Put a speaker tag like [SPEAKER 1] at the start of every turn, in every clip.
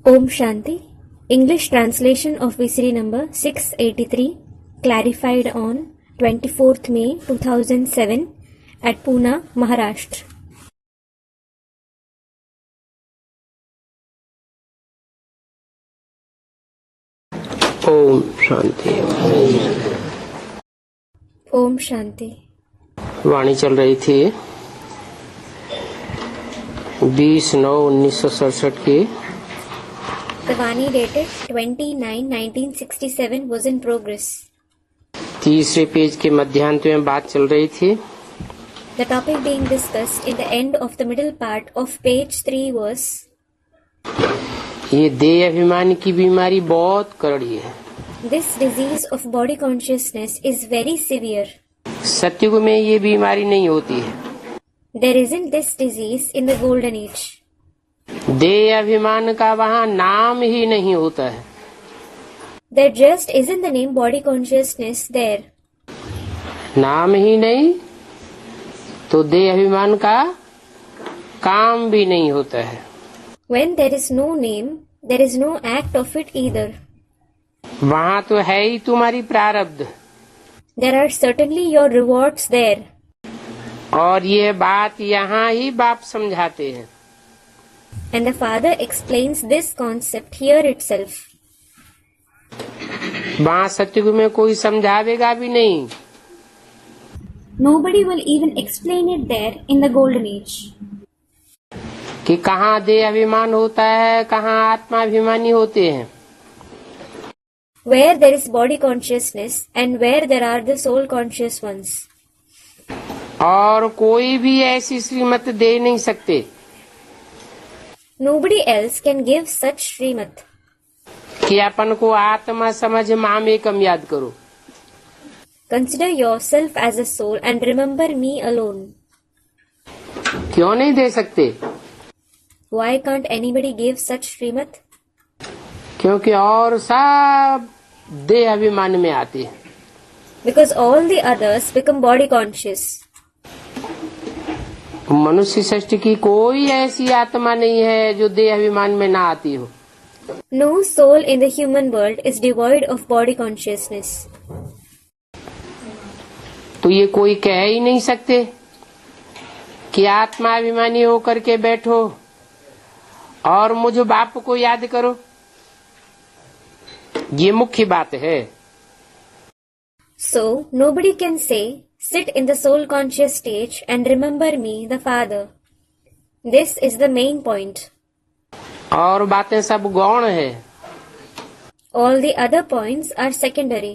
[SPEAKER 1] Om Shanti. English translation of VCD number 683, clarified on 24th May 2007 at Pune, Maharashtra.
[SPEAKER 2] Om Shanti.
[SPEAKER 1] Om Shanti.
[SPEAKER 2] वाणी चल रही थी 20/9/1967 की।
[SPEAKER 1] The Vani dated 29/1967 was in progress.
[SPEAKER 2] तीसरे page के मध्यांत में बात चल रही थी।
[SPEAKER 1] The topic being discussed in the end of the middle part of page 3 was
[SPEAKER 2] ये देह अभिमान की बीमारी बहुत कड़वी है।
[SPEAKER 1] This disease of body consciousness is very severe.
[SPEAKER 2] सत्युग में ये बीमारी नहीं होती है।
[SPEAKER 1] There isn't this disease in the golden age.
[SPEAKER 2] देह अभिमान का वहाँ नाम ही नहीं होता है।
[SPEAKER 1] There just isn't the name body consciousness there.
[SPEAKER 2] नाम ही नहीं तो देह अभिमान का काम भी नहीं होता है।
[SPEAKER 1] When there is no name, there is no act of it either.
[SPEAKER 2] वहाँ तो है ही तुम्हारी प्रारब्ध।
[SPEAKER 1] There are certainly your rewards there.
[SPEAKER 2] और ये बात यहाँ ही बाप समझाते हैं।
[SPEAKER 1] And the Father explains this concept here itself.
[SPEAKER 2] वहाँ सत्युग में कोई समझावेगा भी नहीं।
[SPEAKER 1] Nobody will even explain it there in the golden age.
[SPEAKER 2] कि कहाँ देह अभिमान होता है, कहाँ आत्मा अभिमानी होते हैं।
[SPEAKER 1] Where there is body consciousness and where there are the soul conscious ones.
[SPEAKER 2] और कोई भी ऐसी श्रीमत दे नहीं सकते।
[SPEAKER 1] Nobody else can give such Srimat.
[SPEAKER 2] कि अपन को आत्मा समझ माम एकम याद करो।
[SPEAKER 1] Consider yourself as a soul and remember me alone.
[SPEAKER 2] क्यों नहीं दे सकते?
[SPEAKER 1] Why can't anybody give such Srimat?
[SPEAKER 2] क्योंकि और सब देह अभिमान में आते हैं।
[SPEAKER 1] Because all the others become body conscious.
[SPEAKER 2] मनुष्य सृष्टि की कोई ऐसी आत्मा नहीं है जो देह अभिमान में ना आती हो।
[SPEAKER 1] No soul in the human world is devoid of body consciousness.
[SPEAKER 2] तो ये कोई कह ही नहीं सकते कि आत्मा अभिमानी होकर के बैठो और मुझ बाप को याद करो। ये मुख्य बात है।
[SPEAKER 1] So, nobody can say, sit in the soul conscious stage and remember me, the Father. This is the main point.
[SPEAKER 2] और बातें सब गौण है।
[SPEAKER 1] All the other points are secondary.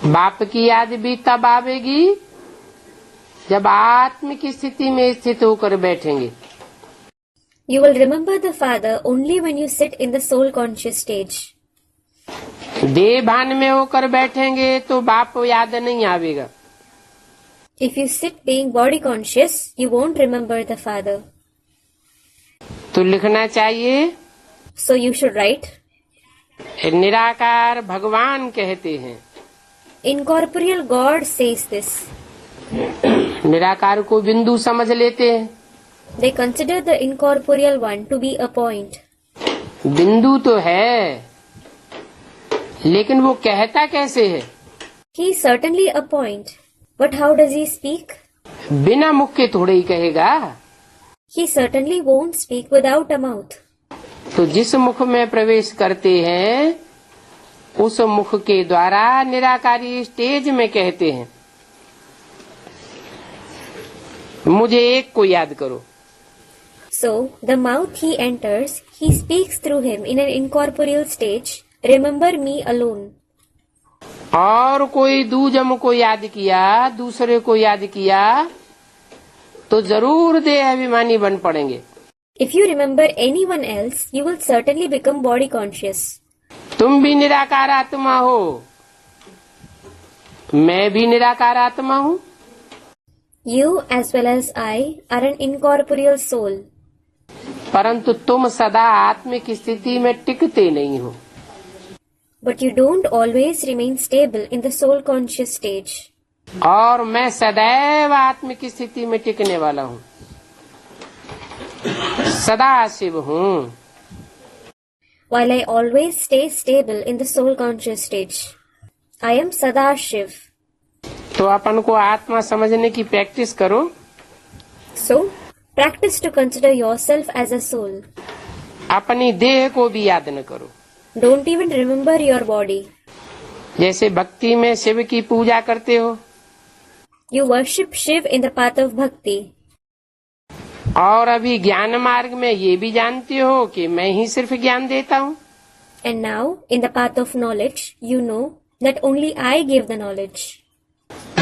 [SPEAKER 2] बाप की याद भी तब आवेगी जब आत्म की स्थिति में स्थित होकर बैठेंगे।
[SPEAKER 1] You will remember the Father only when you sit in the soul conscious stage.
[SPEAKER 2] देह भान में होकर बैठेंगे तो बाप याद नहीं आवेगा।
[SPEAKER 1] If you sit being body conscious, you won't remember the Father.
[SPEAKER 2] तो लिखना चाहिए।
[SPEAKER 1] So you should write.
[SPEAKER 2] निराकार भगवान कहते हैं।
[SPEAKER 1] Incorporeal God says this.
[SPEAKER 2] निराकार को बिंदु समझ लेते हैं।
[SPEAKER 1] They consider the incorporeal one to be a point.
[SPEAKER 2] बिंदु तो है, लेकिन वो कहता कैसे है?
[SPEAKER 1] He is certainly a point. But how does he speak?
[SPEAKER 2] बिना मुख के थोड़े ही कहेगा।
[SPEAKER 1] He certainly won't speak without a mouth.
[SPEAKER 2] तो जिस मुख में प्रवेश करते हैं उस मुख के द्वारा निराकारी स्टेज में कहते हैं मुझे एक को याद करो।
[SPEAKER 1] So, the mouth he enters, he speaks through him in an incorporeal stage, remember me alone.
[SPEAKER 2] और कोई दूजम को याद किया, दूसरे को याद किया तो जरूर देह अभिमानी बन पड़ेंगे।
[SPEAKER 1] If you remember anyone else, you will certainly become body conscious.
[SPEAKER 2] तुम भी निराकार आत्मा हो, मैं भी निराकार आत्मा हूँ।
[SPEAKER 1] You as well as I are an incorporeal soul.
[SPEAKER 2] परंतु तुम सदा आत्मिक स्थिति में टिकते नहीं हो।
[SPEAKER 1] But you don't always remain stable in the soul conscious stage.
[SPEAKER 2] और मैं सदैव आत्मिक स्थिति में टिकने वाला हूँ। सदा शिव हूँ।
[SPEAKER 1] while I always stay stable in the soul conscious stage. I am Sadashiv.
[SPEAKER 2] तो अपन को आत्मा समझने की प्रैक्टिस करो।
[SPEAKER 1] So, practice to consider yourself as a soul.
[SPEAKER 2] अपनी देह को भी याद न करो।
[SPEAKER 1] Don't even remember your body.
[SPEAKER 2] जैसे भक्ति में शिव की पूजा करते हो,
[SPEAKER 1] You worship Shiv in the path of bhakti.
[SPEAKER 2] और अभी ज्ञान मार्ग में ये भी जानते हो कि मैं ही सिर्फ ज्ञान देता हूँ।
[SPEAKER 1] And now, in the path of knowledge, you know that only I give the knowledge.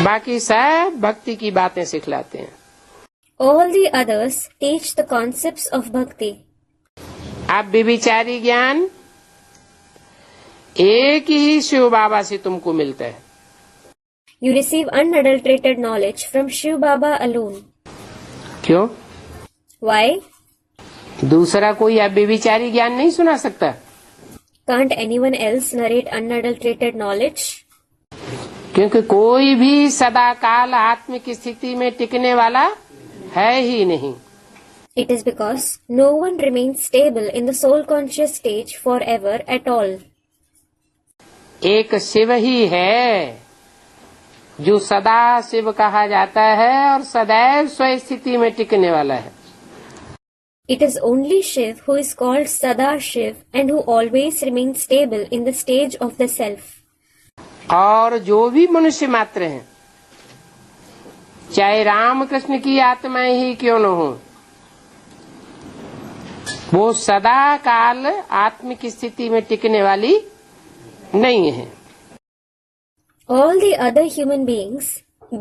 [SPEAKER 2] बाकी सब भक्ति की बातें सिखलाते हैं।
[SPEAKER 1] All the others teach the concepts of bhakti.
[SPEAKER 2] अब व्यभिचारी ज्ञान एक ही शिव बाबा से तुमको मिलता है।
[SPEAKER 1] You receive unadulterated knowledge from Shiv Baba alone.
[SPEAKER 2] क्यों?
[SPEAKER 1] Why?
[SPEAKER 2] दूसरा कोई अब व्यभिचारी ज्ञान नहीं सुना सकता।
[SPEAKER 1] Can't anyone else narrate unadulterated knowledge?
[SPEAKER 2] क्योंकि कोई भी सदा काल आत्मिक स्थिति में टिकने वाला है ही नहीं।
[SPEAKER 1] It is because no one remains stable in the soul conscious stage forever at all.
[SPEAKER 2] एक शिव ही है जो सदा शिव कहा जाता है और सदैव स्व स्थिति में टिकने वाला है।
[SPEAKER 1] It is only Shiv who is called Sadashiv and who always remains stable in the stage of the self.
[SPEAKER 2] और जो भी मनुष्य मात्र हैं, चाहे राम कृष्ण की आत्माएं ही क्यों न हो, वो सदा काल आत्मिक स्थिति में टिकने वाली नहीं है।
[SPEAKER 1] All the other human beings,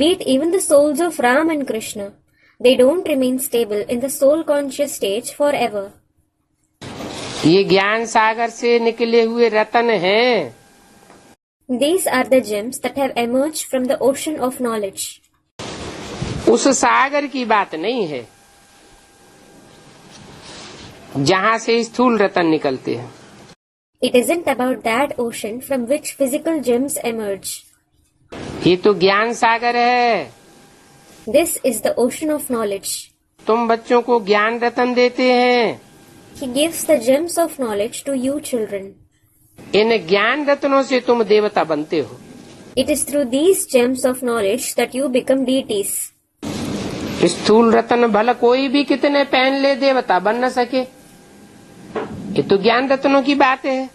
[SPEAKER 1] be it even the souls of Ram and Krishna, they don't remain stable in the soul conscious stage forever.
[SPEAKER 2] ये ज्ञान सागर से निकले हुए रत्न हैं।
[SPEAKER 1] These are the gems that have emerged from the ocean of knowledge.
[SPEAKER 2] उस सागर की बात नहीं है जहाँ से स्थूल रत्न निकलते हैं।
[SPEAKER 1] It isn't about that ocean from which physical gems emerge.
[SPEAKER 2] ये तो ज्ञान सागर है।
[SPEAKER 1] This is the ocean of knowledge.
[SPEAKER 2] तुम बच्चों को ज्ञान रत्न देते हैं।
[SPEAKER 1] He gives the gems of knowledge to you children.
[SPEAKER 2] इन ज्ञान रत्नों से तुम देवता बनते हो।
[SPEAKER 1] It is through these gems of knowledge that you become deities.
[SPEAKER 2] स्थूल रत्न भला कोई भी कितने पहन ले, देवता बन न सके। ये तो ज्ञान रत्नों की बात है।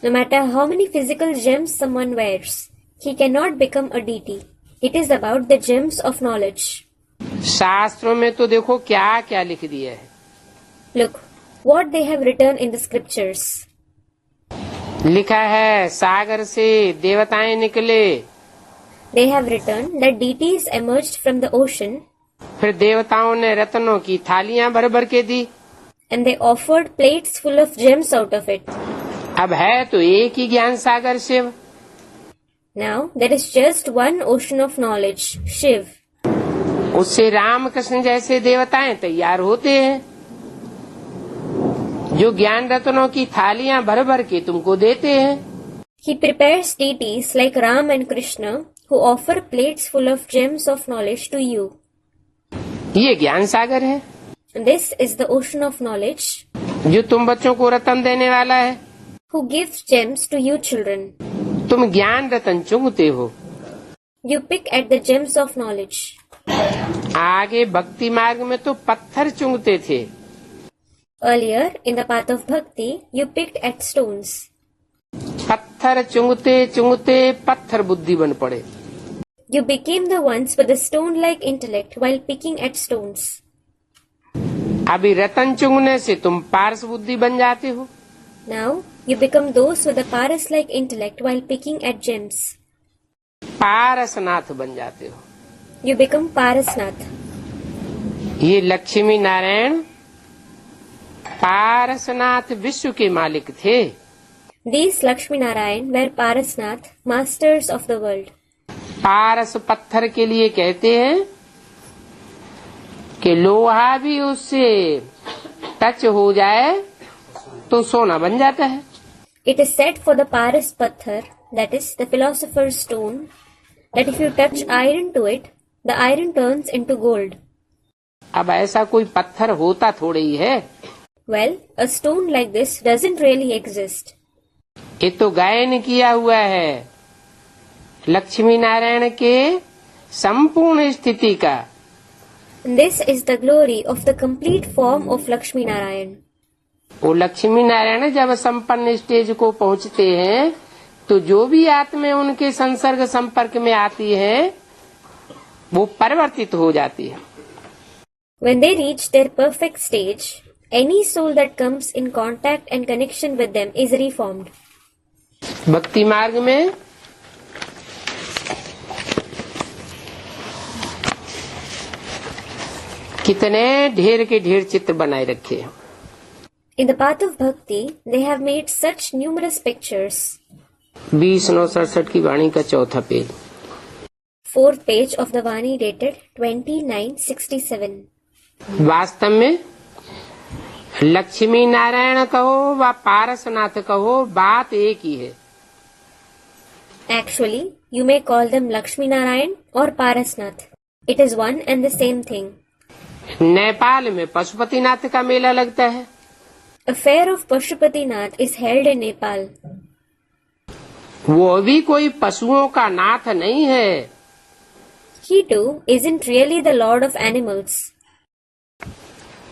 [SPEAKER 1] No matter how many physical gems someone wears, he cannot become a deity. It is about the gems of knowledge.
[SPEAKER 2] शास्त्रों में तो देखो क्या क्या लिख दिया है।
[SPEAKER 1] Look what they have written in the scriptures.
[SPEAKER 2] लिखा है सागर से देवताएं निकले।
[SPEAKER 1] They have written that deities emerged from the ocean.
[SPEAKER 2] फिर देवताओं ने रत्नों की थालियां भर भर के दी।
[SPEAKER 1] And they offered plates full of gems out of it.
[SPEAKER 2] अब है तो एक ही ज्ञान सागर Shiv.
[SPEAKER 1] Now there is just one ocean of knowledge, Shiv.
[SPEAKER 2] उससे राम कृष्ण जैसे देवताएं तैयार होते हैं जो ज्ञान रत्नों की थालियां भर भर के तुमको देते हैं।
[SPEAKER 1] He prepares deities like Ram and Krishna who offer plates full of gems of knowledge to you.
[SPEAKER 2] ये ज्ञान सागर है
[SPEAKER 1] This is the ocean of knowledge
[SPEAKER 2] जो तुम बच्चों को रत्न देने वाला है।
[SPEAKER 1] who gives gems to you children.
[SPEAKER 2] तुम ज्ञान रत्न चुंगते हो।
[SPEAKER 1] You pick at the gems of knowledge.
[SPEAKER 2] आगे भक्ति मार्ग में तो पत्थर चुंगते थे।
[SPEAKER 1] Earlier, in the path of bhakti, you picked at stones.
[SPEAKER 2] पत्थर चुंगते चुंगते पत्थर बुद्धि बन पड़े।
[SPEAKER 1] You became the ones with the stone-like intellect while picking at stones.
[SPEAKER 2] अभी रतन चुंगने से तुम पारस बुद्धि बन जाते हो।
[SPEAKER 1] Now, you become those with the paras-like intellect while picking at gems.
[SPEAKER 2] Parasnath बन जाते हो।
[SPEAKER 1] You become Parasnath.
[SPEAKER 2] ये लक्ष्मी नारायण पारसनाथ विश्व के मालिक थे।
[SPEAKER 1] These Lakshmi Narayan were Parasnath, masters of the world.
[SPEAKER 2] पारस पत्थर के लिए कहते हैं कि लोहा भी उससे टच हो जाए तो सोना बन जाता है।
[SPEAKER 1] It is said for the Paras Pathar, that is the philosopher's stone, that if you touch iron to it, the iron turns into gold.
[SPEAKER 2] अब ऐसा कोई पत्थर होता थोड़े ही है।
[SPEAKER 1] Well, a stone like this doesn't really exist.
[SPEAKER 2] ये तो गायन किया हुआ है लक्ष्मी नारायण के संपूर्ण स्थिति का।
[SPEAKER 1] This is the glory of the complete form of Lakshmi Narayan.
[SPEAKER 2] वो लक्ष्मी नारायण जब संपन्न स्टेज को पहुंचते हैं तो जो भी आत्मा उनके संसर्ग संपर्क में आती है वो परिवर्तित हो जाती है।
[SPEAKER 1] When they reach their perfect stage, any soul that comes in contact and connection with them is reformed.
[SPEAKER 2] भक्ति मार्ग में कितने ढेर के ढेर चित्र बनाए रखे हैं।
[SPEAKER 1] In the path of bhakti, they have made such numerous pictures.
[SPEAKER 2] 20/9/67 की वाणी का चौथा page.
[SPEAKER 1] 4th page of the Vani dated 29/67.
[SPEAKER 2] वास्तव में लक्ष्मी नारायण कहो व पारसनाथ कहो बात एक ही है।
[SPEAKER 1] Actually, you may call them Lakshmi Narayan or Parasnath. It is one and the same thing.
[SPEAKER 2] Nepal में पशुपतिनाथ का मेला लगता है।
[SPEAKER 1] A fair of Pashupatinath is held in Nepal.
[SPEAKER 2] वो भी कोई पशुओं का नाथ नहीं है।
[SPEAKER 1] He too isn't really the lord of animals.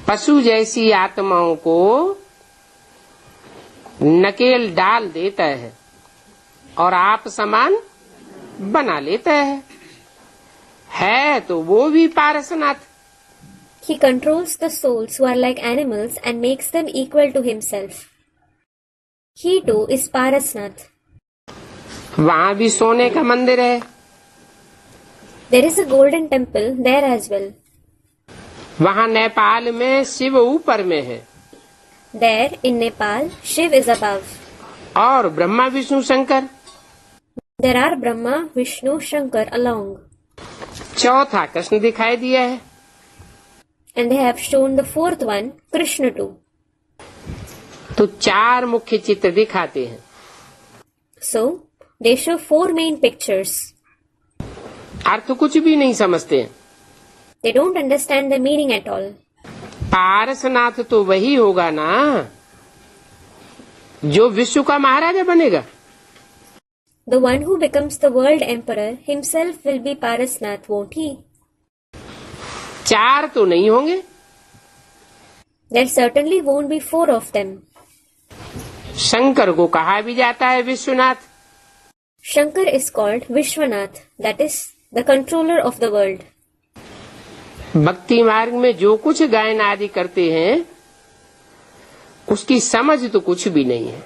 [SPEAKER 2] पशु जैसी आत्माओं को नकेल डाल देता है और आप समान बना लेता है तो वो भी Parasnath.
[SPEAKER 1] He controls the souls who are like animals and makes them equal to himself. He too is Parasnath.
[SPEAKER 2] वहाँ भी सोने का मंदिर है।
[SPEAKER 1] There is a golden temple there as well.
[SPEAKER 2] वहाँ नेपाल में शिव ऊपर में है
[SPEAKER 1] There in Nepal, Shiv is above.
[SPEAKER 2] और Brahma Vishnu Shankar.
[SPEAKER 1] There are Brahma, Vishnu, Shankar along.
[SPEAKER 2] चौथा कृष्ण दिखाई दिया है।
[SPEAKER 1] And they have shown the fourth one, Krishna too.
[SPEAKER 2] तो 4 मुख्य चित्र दिखाते हैं।
[SPEAKER 1] So, they show 4 main pictures.
[SPEAKER 2] अर्थ कुछ भी नहीं समझते हैं।
[SPEAKER 1] They don't understand the meaning at all.
[SPEAKER 2] Parasnath तो वही होगा ना जो विश्व का महाराजा बनेगा।
[SPEAKER 1] The one who becomes the world emperor himself will be Parasnath, won't he?
[SPEAKER 2] 4 तो नहीं होंगे।
[SPEAKER 1] There certainly won't be 4 of them.
[SPEAKER 2] Shankar को कहा भी जाता है Vishwanath.
[SPEAKER 1] Shankar is called Vishwanath, that is the controller of the world.
[SPEAKER 2] भक्ति मार्ग में जो कुछ गायन आदि करते हैं उसकी समझ तो कुछ भी नहीं है।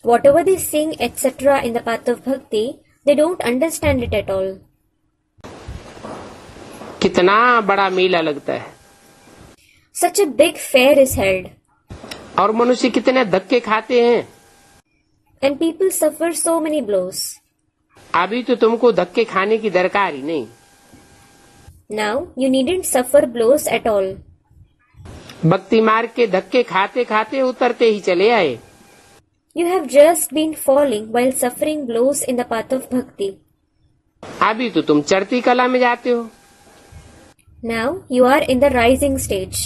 [SPEAKER 1] Whatever they sing, etc. in the path of bhakti, they don't understand it at all.
[SPEAKER 2] कितना बड़ा मेला लगता है
[SPEAKER 1] Such a big fair is held.
[SPEAKER 2] और मनुष्य कितने धक्के खाते हैं।
[SPEAKER 1] And people suffer so many blows.
[SPEAKER 2] अभी तो तुमको धक्के खाने की दरकार ही नहीं।
[SPEAKER 1] Now, you needn't suffer blows at all.
[SPEAKER 2] भक्ति मार्ग के धक्के खाते खाते उतरते ही चले आए।
[SPEAKER 1] You have just been falling while suffering blows in the path of bhakti.
[SPEAKER 2] अभी तो तुम चढ़ती कला में जाते हो।
[SPEAKER 1] Now, you are in the rising stage.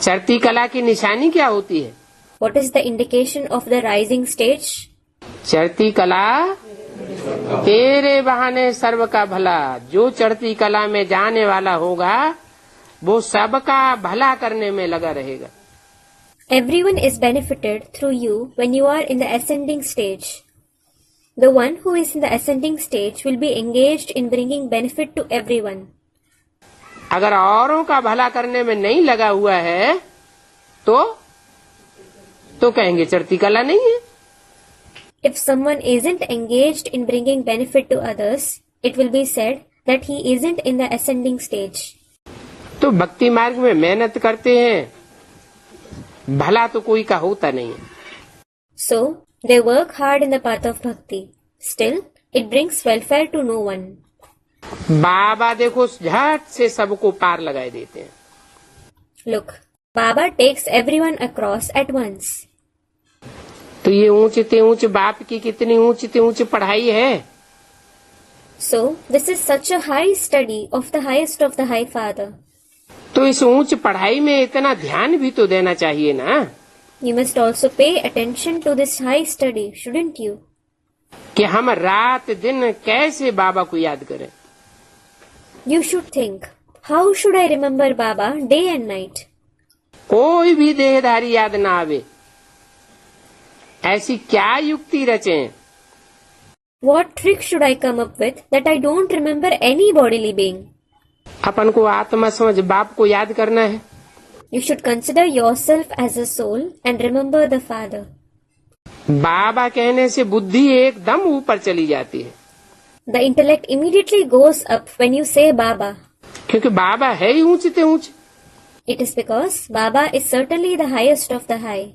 [SPEAKER 2] चढ़ती कला की निशानी क्या होती है?
[SPEAKER 1] What is the indication of the rising stage?
[SPEAKER 2] चढ़ती कला तेरे बहाने सर्व का भला। जो चढ़ती कला में जाने वाला होगा वो सबका भला करने में लगा रहेगा।
[SPEAKER 1] Everyone is benefited through you when you are in the ascending stage. The one who is in the ascending stage will be engaged in bringing benefit to everyone.
[SPEAKER 2] अगर औरों का भला करने में नहीं लगा हुआ है तो कहेंगे चढ़ती कला नहीं है।
[SPEAKER 1] If someone isn't engaged in bringing benefit to others, it will be said that he isn't in the ascending stage.
[SPEAKER 2] तो भक्ति मार्ग में मेहनत करते हैं, भला तो कोई का होता नहीं है।
[SPEAKER 1] So, they work hard in the path of bhakti. Still, it brings welfare to no one.
[SPEAKER 2] बाबा देखो झट से सबको पार लगाए देते हैं।
[SPEAKER 1] Look, Baba takes everyone across at once.
[SPEAKER 2] तो ये ऊंचे ऊंचे बाप की कितनी ऊंची ऊंची पढ़ाई है।
[SPEAKER 1] So, this is such a high study of the highest of the High Father.
[SPEAKER 2] तो इस ऊंच पढ़ाई में इतना ध्यान भी तो देना चाहिए ना।
[SPEAKER 1] You must also pay attention to this high study, shouldn't you?
[SPEAKER 2] कि हम रात दिन कैसे बाबा को याद करें।
[SPEAKER 1] You should think, how should I remember Baba day and night?
[SPEAKER 2] कोई भी देहधारी याद ना आवे, ऐसी क्या युक्ति रचें?
[SPEAKER 1] What trick should I come up with that I don't remember any bodily being?
[SPEAKER 2] अपन को आत्मा समझ बाप को याद करना है।
[SPEAKER 1] You should consider yourself as a soul and remember the Father.
[SPEAKER 2] बाबा कहने से बुद्धि एकदम ऊपर चली जाती है।
[SPEAKER 1] The intellect immediately goes up when you say Baba.
[SPEAKER 2] क्योंकि बाबा है ही ऊंचे ते ऊंचे।
[SPEAKER 1] It is because Baba is certainly the highest of the high.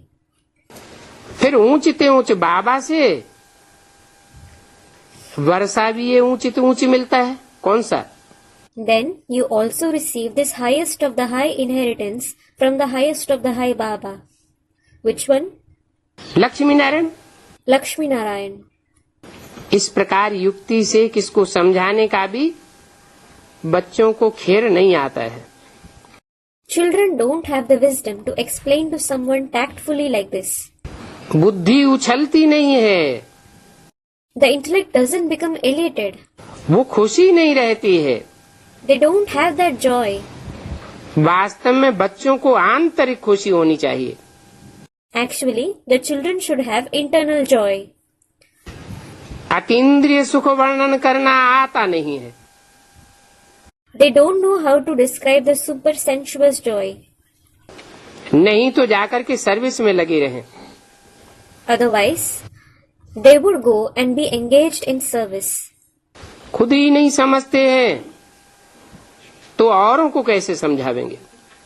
[SPEAKER 2] फिर ऊंचे ते ऊंचे बाबा से वर्षा भी ये ऊंचे ते ऊंचे मिलता है। कौन सा?
[SPEAKER 1] Then you also receive this highest of the high inheritance from the highest of the high Baba. Which one?
[SPEAKER 2] Lakshmi Narayan.
[SPEAKER 1] Lakshmi Narayan.
[SPEAKER 2] इस प्रकार युक्ति से किसको समझाने का भी बच्चों को खेर नहीं आता है।
[SPEAKER 1] Children don't have the wisdom to explain to someone tactfully like this.
[SPEAKER 2] बुद्धि उछलती नहीं है,
[SPEAKER 1] The intellect doesn't become elated.
[SPEAKER 2] वो खुशी नहीं रहती है।
[SPEAKER 1] They don't have that joy.
[SPEAKER 2] वास्तव में बच्चों को आंतरिक खुशी होनी चाहिए।
[SPEAKER 1] Actually, the children should have internal joy.
[SPEAKER 2] अतीन्द्रिय सुख वर्णन करना आता नहीं है।
[SPEAKER 1] They don't know how to describe the supersensuous joy.
[SPEAKER 2] नहीं तो जाकर के सर्विस में लगे रहें।
[SPEAKER 1] Otherwise, they would go and be engaged in service.
[SPEAKER 2] खुद ही नहीं समझते हैं तो औरों को कैसे समझावेंगे?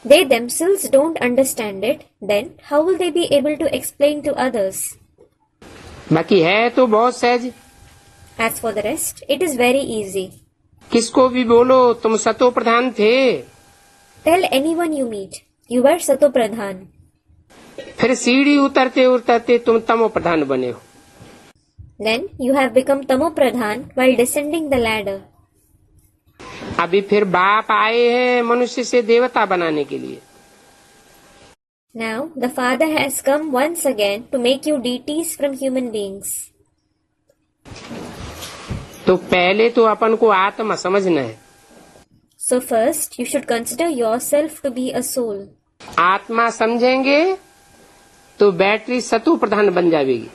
[SPEAKER 1] They themselves don't understand it, then how will they be able to explain to others?
[SPEAKER 2] बाकी है तो बहुत सहज।
[SPEAKER 1] As for the rest, it is very easy.
[SPEAKER 2] किसको भी बोलो तुम सतो प्रधान थे,
[SPEAKER 1] Tell anyone you meet, you were Sato Pradhan.
[SPEAKER 2] फिर सीढ़ी उतरते उतरते तुम तमो प्रधान बने हो।
[SPEAKER 1] Then you have become Tamo Pradhan while descending the ladder.
[SPEAKER 2] अभी फिर बाप आए हैं मनुष्य से देवता बनाने के लिए।
[SPEAKER 1] Now the Father has come once again to make you deities from human beings.
[SPEAKER 2] तो पहले तो अपन को आत्मा समझना है।
[SPEAKER 1] So first, you should consider yourself to be a soul.
[SPEAKER 2] आत्मा समझेंगे तो बैटरी सतु प्रधान बन जाएगी।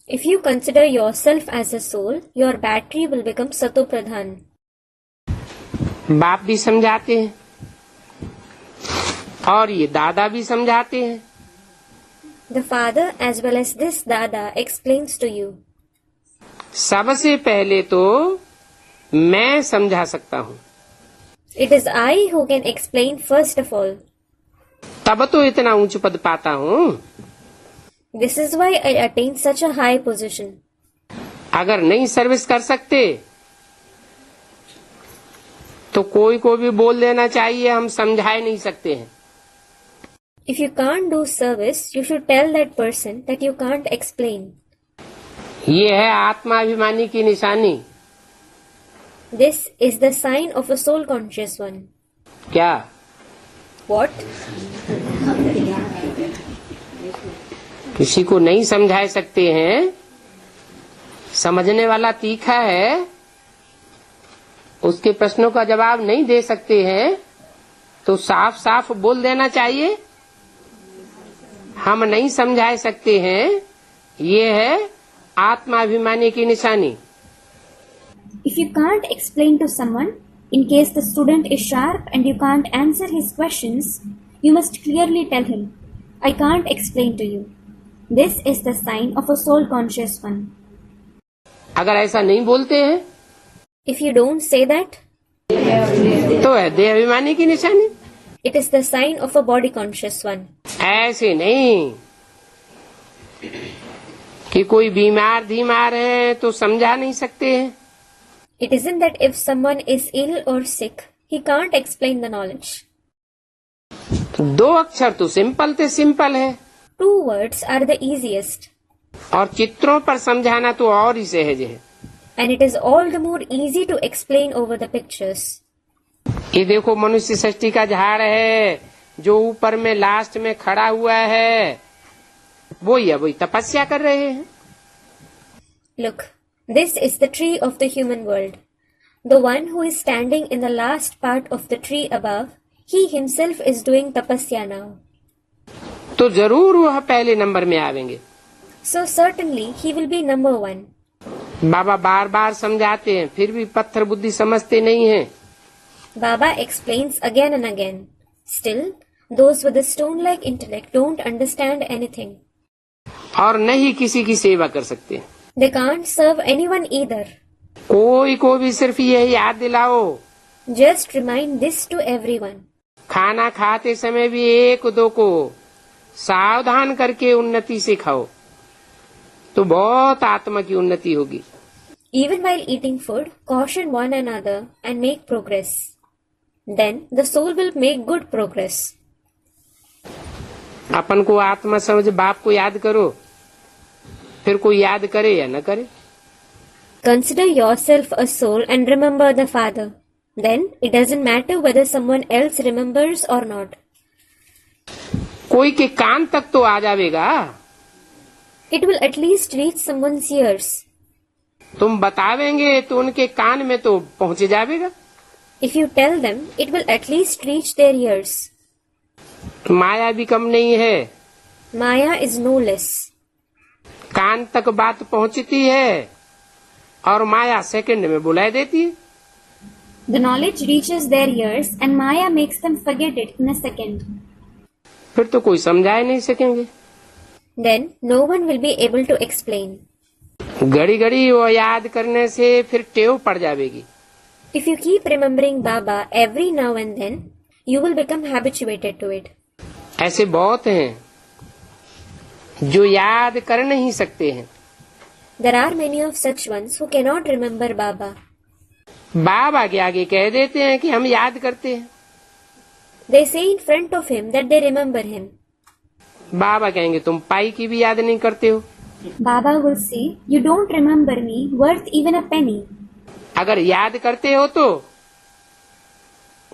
[SPEAKER 1] If you consider yourself as a soul, your battery will become Sato Pradhan.
[SPEAKER 2] बाप भी समझाते हैं और ये दादा भी समझाते हैं।
[SPEAKER 1] The Father as well as this Dada explains to you.
[SPEAKER 2] सबसे पहले तो मैं समझा सकता हूँ।
[SPEAKER 1] It is I who can explain first of all.
[SPEAKER 2] तब तो इतना ऊंच पद पाता हूँ।
[SPEAKER 1] This is why I attain such a high position.
[SPEAKER 2] अगर नहीं सर्विस कर सकते तो कोई को भी बोल देना चाहिए हम समझा नहीं सकते हैं।
[SPEAKER 1] If you can't do service, you should tell that person that you can't explain.
[SPEAKER 2] ये है आत्माभिमानी की निशानी।
[SPEAKER 1] This is the sign of a soul conscious one.
[SPEAKER 2] क्या?
[SPEAKER 1] What?
[SPEAKER 2] किसी को नहीं समझा सकते हैं, समझने वाला तीखा है, उसके प्रश्नों का जवाब नहीं दे सकते हैं तो साफ साफ बोल देना चाहिए हम नहीं समझा सकते हैं। ये है आत्माभिमानी की निशानी।
[SPEAKER 3] If you can't explain to someone, in case the student is sharp and you can't answer his questions, you must clearly tell him, I can't explain to you. This is the sign of a soul conscious one.
[SPEAKER 2] अगर ऐसा नहीं बोलते हैं
[SPEAKER 1] If you don't say that,
[SPEAKER 2] तो है देहाभिमानी की निशानी।
[SPEAKER 1] it is the sign of a body conscious one.
[SPEAKER 2] ऐसे नहीं कि कोई बीमार है तो समझा नहीं सकते हैं।
[SPEAKER 1] It isn't that if someone is ill or sick, he can't explain the knowledge.
[SPEAKER 2] दो अक्षर तो सिंपल से सिंपल है
[SPEAKER 1] 2 words are the easiest,
[SPEAKER 2] और चित्रों पर समझाना तो और ही सहज है।
[SPEAKER 1] and it is all the more easy to explain over the pictures.
[SPEAKER 2] ये देखो मनुष्य सृष्टि का झाड़ है जो ऊपर में लास्ट में खड़ा हुआ है, वही तपस्या कर रहे हैं।
[SPEAKER 1] Look, this is the tree of the human world. The one who is standing in the last part of the tree above, he himself is doing tapasya now.
[SPEAKER 2] तो जरूर वह पहले नंबर में आवेंगे।
[SPEAKER 1] So certainly he will be number one.
[SPEAKER 2] बाबा बार बार समझाते हैं, फिर भी पत्थर बुद्धि समझते नहीं हैं।
[SPEAKER 1] Baba explains again and again. Still, those with a stone-like intellect don't understand anything.
[SPEAKER 2] और न ही किसी की सेवा कर सकते।
[SPEAKER 1] They can't serve anyone either.
[SPEAKER 2] कोई को भी सिर्फ यही याद दिलाओ,
[SPEAKER 1] Just remind this to everyone.
[SPEAKER 2] खाना खाते समय भी एक दो को सावधान करके उन्नति से खाओ, तो बहुत आत्मा की उन्नति होगी।
[SPEAKER 1] Even while eating food, caution one another and make progress. Then the soul will make good progress.
[SPEAKER 2] अपन को आत्मा समझ बाप को याद करो, फिर कोई याद करे या न करे।
[SPEAKER 1] Consider yourself a soul and remember the Father. Then it doesn't matter whether someone else remembers or not.
[SPEAKER 2] कोई के कान तक तो आ जाएगा।
[SPEAKER 1] It will at least reach someone's ears.
[SPEAKER 2] तुम बतावेंगे तो उनके कान में तो पहुंच जाएगा।
[SPEAKER 1] If you tell them, it will at least reach their ears.
[SPEAKER 2] माया भी कम नहीं है,
[SPEAKER 1] Maya is no less.
[SPEAKER 2] कान तक बात पहुंचती है और माया सेकंड में बुला देती है।
[SPEAKER 3] The knowledge reaches their ears and Maya makes them forget it in a second.
[SPEAKER 2] फिर तो कोई समझा ही नहीं सकेंगे।
[SPEAKER 1] Then no one will be able to explain.
[SPEAKER 2] घड़ी घड़ी वो याद करने से फिर टेव पड़ जाएगी।
[SPEAKER 1] If you keep remembering Baba every now and then, you will become habituated to it.
[SPEAKER 2] ऐसे बहुत हैं जो याद कर नहीं सकते हैं।
[SPEAKER 1] There are many of such ones who cannot remember Baba.
[SPEAKER 2] बाबा के आगे कह देते हैं कि हम याद करते हैं।
[SPEAKER 1] They say in front of him that they remember him.
[SPEAKER 2] बाबा कहेंगे तुम पाई की भी याद नहीं करते हो।
[SPEAKER 3] Baba will say, "You don't remember me worth even a penny."
[SPEAKER 2] अगर याद करते हो तो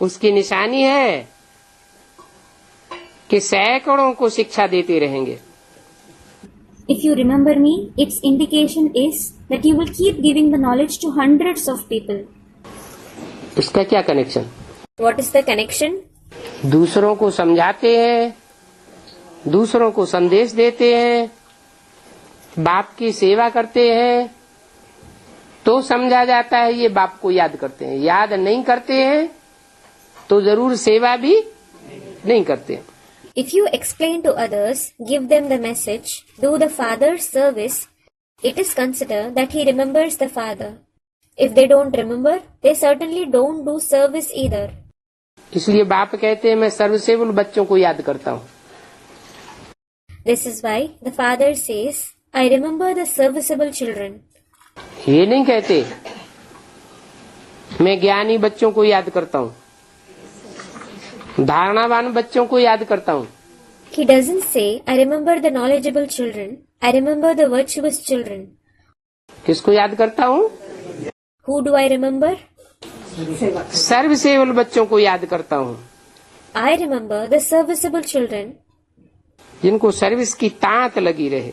[SPEAKER 2] उसकी निशानी है कि सैकड़ों को शिक्षा देते रहेंगे।
[SPEAKER 3] If you remember me, its indication is that you will keep giving the knowledge to hundreds of people.
[SPEAKER 2] उसका क्या connection?
[SPEAKER 1] What is the connection?
[SPEAKER 2] दूसरों को समझाते हैं, दूसरों को संदेश देते हैं, बाप की सेवा करते हैं, तो समझा जाता है ये बाप को याद करते हैं। याद नहीं करते हैं तो जरूर सेवा भी नहीं करते।
[SPEAKER 1] If you explain to others, give them the message, do the Father's service, it is considered that he remembers the Father. If they don't remember, they certainly don't do service either.
[SPEAKER 2] इसलिए बाप कहते हैं मैं सर्वसेवल बच्चों को याद करता हूँ।
[SPEAKER 1] This is why the Father says, I remember the serviceable children.
[SPEAKER 2] ये नहीं कहते मैं ज्ञानी बच्चों को याद करता हूँ, धारणावान बच्चों को याद करता हूँ।
[SPEAKER 1] He doesn't say, I remember the knowledgeable children, I remember the virtuous children.
[SPEAKER 2] किसको याद करता हूँ?
[SPEAKER 1] Who do I remember?
[SPEAKER 2] सर्वसेवल बच्चों को याद करता हूँ।
[SPEAKER 1] I remember the serviceable children,
[SPEAKER 2] जिनको सर्विस की तांत लगी रहे।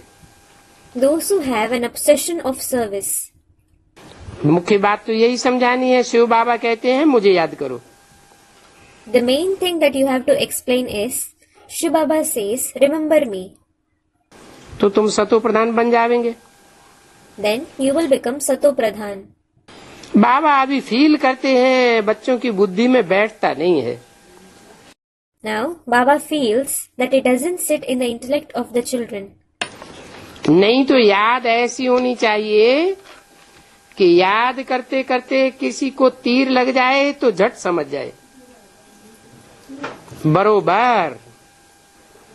[SPEAKER 1] those who have an obsession of service.
[SPEAKER 2] मुख्य बात तो यही समझानी है। शिव बाबा कहते हैं मुझे याद करो।
[SPEAKER 1] The main thing that you have to explain is, Shiv Baba says, remember me.
[SPEAKER 2] तो तुम सतो प्रधान बन जाएंगे।
[SPEAKER 1] Then you will become Sato Pradhan.
[SPEAKER 2] बाबा अभी फील करते हैं बच्चों की बुद्धि में बैठता नहीं है।
[SPEAKER 1] Now, Baba feels that it doesn't sit in the intellect of the children.
[SPEAKER 2] नहीं तो याद ऐसी होनी चाहिए कि याद करते करते किसी को तीर लग जाए तो झट समझ जाए। बरोबर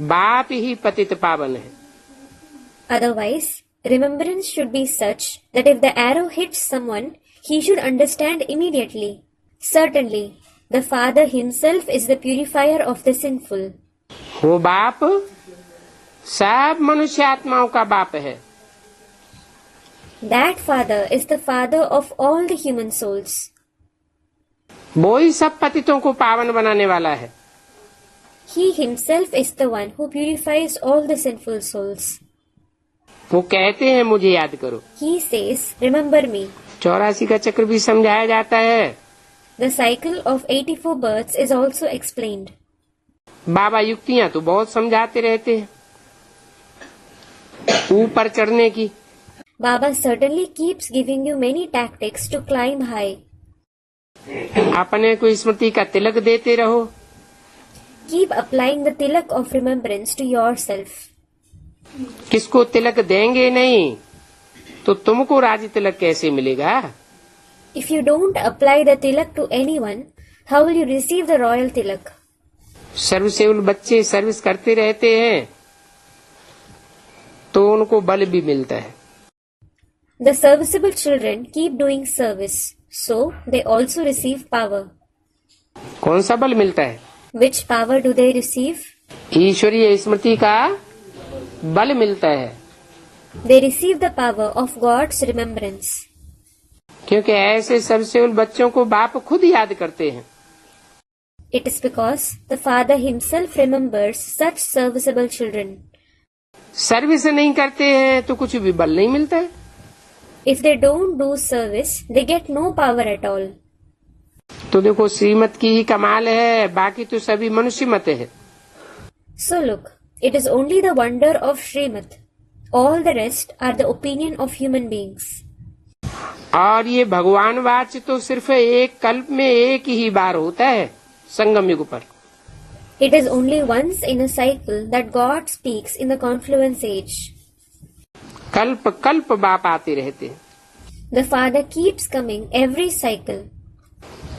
[SPEAKER 2] बाप ही पतित पावन है।
[SPEAKER 1] Otherwise, remembrance should be such that if the arrow hits someone, he should understand immediately. Certainly, the Father himself is the purifier of the sinful.
[SPEAKER 2] वो बाप सब मनुष्य आत्माओं का बाप है।
[SPEAKER 1] That Father is the Father of all the human souls.
[SPEAKER 2] वो ही सब पतितों को पावन बनाने वाला है।
[SPEAKER 1] He himself is the one who purifies all the sinful souls.
[SPEAKER 2] वो कहते हैं मुझे याद करो।
[SPEAKER 1] He says, remember me.
[SPEAKER 2] 84 का चक्र भी समझाया जाता है।
[SPEAKER 1] The cycle of 84 births is also explained.
[SPEAKER 2] बाबा युक्तियाँ तो बहुत समझाते रहते हैं ऊपर चढ़ने की।
[SPEAKER 1] Baba certainly keeps giving you many tactics to climb high.
[SPEAKER 2] अपने को स्मृति का तिलक देते रहो।
[SPEAKER 1] Keep applying the tilak of remembrance to yourself.
[SPEAKER 2] किसको तिलक देंगे नहीं तो तुमको राज तिलक कैसे मिलेगा?
[SPEAKER 1] If you don't apply the tilak to anyone, how will you receive the royal tilak?
[SPEAKER 2] सर्वसेवल बच्चे सर्विस करते रहते हैं तो उनको बल भी मिलता है।
[SPEAKER 1] The serviceable children keep doing service, so they also receive power.
[SPEAKER 2] कौन सा बल मिलता है?
[SPEAKER 1] Which power do they receive?
[SPEAKER 2] ईश्वरीय स्मृति का बल मिलता है।
[SPEAKER 1] They receive the power of God's remembrance.
[SPEAKER 2] क्योंकि ऐसे सर्वसेवल बच्चों को बाप खुद याद करते हैं।
[SPEAKER 1] It is because the Father himself remembers such serviceable children.
[SPEAKER 2] Service नहीं करते हैं तो कुछ भी बल नहीं मिलता है।
[SPEAKER 1] If they don't do service, they get no power at all.
[SPEAKER 2] तो देखो श्रीमत की ही कमाल है, बाकी तो सभी मनुष्य मत है।
[SPEAKER 1] So look, it is only the wonder of Srimad. All the rest are the opinion of human beings.
[SPEAKER 2] और ये भगवान वाच तो सिर्फ एक कल्प में एक ही बार होता है संगम युग पर।
[SPEAKER 1] It is only once in a cycle that God speaks in the confluence age.
[SPEAKER 2] कल्प कल्प बाप आते रहते हैं।
[SPEAKER 1] The Father keeps coming every cycle.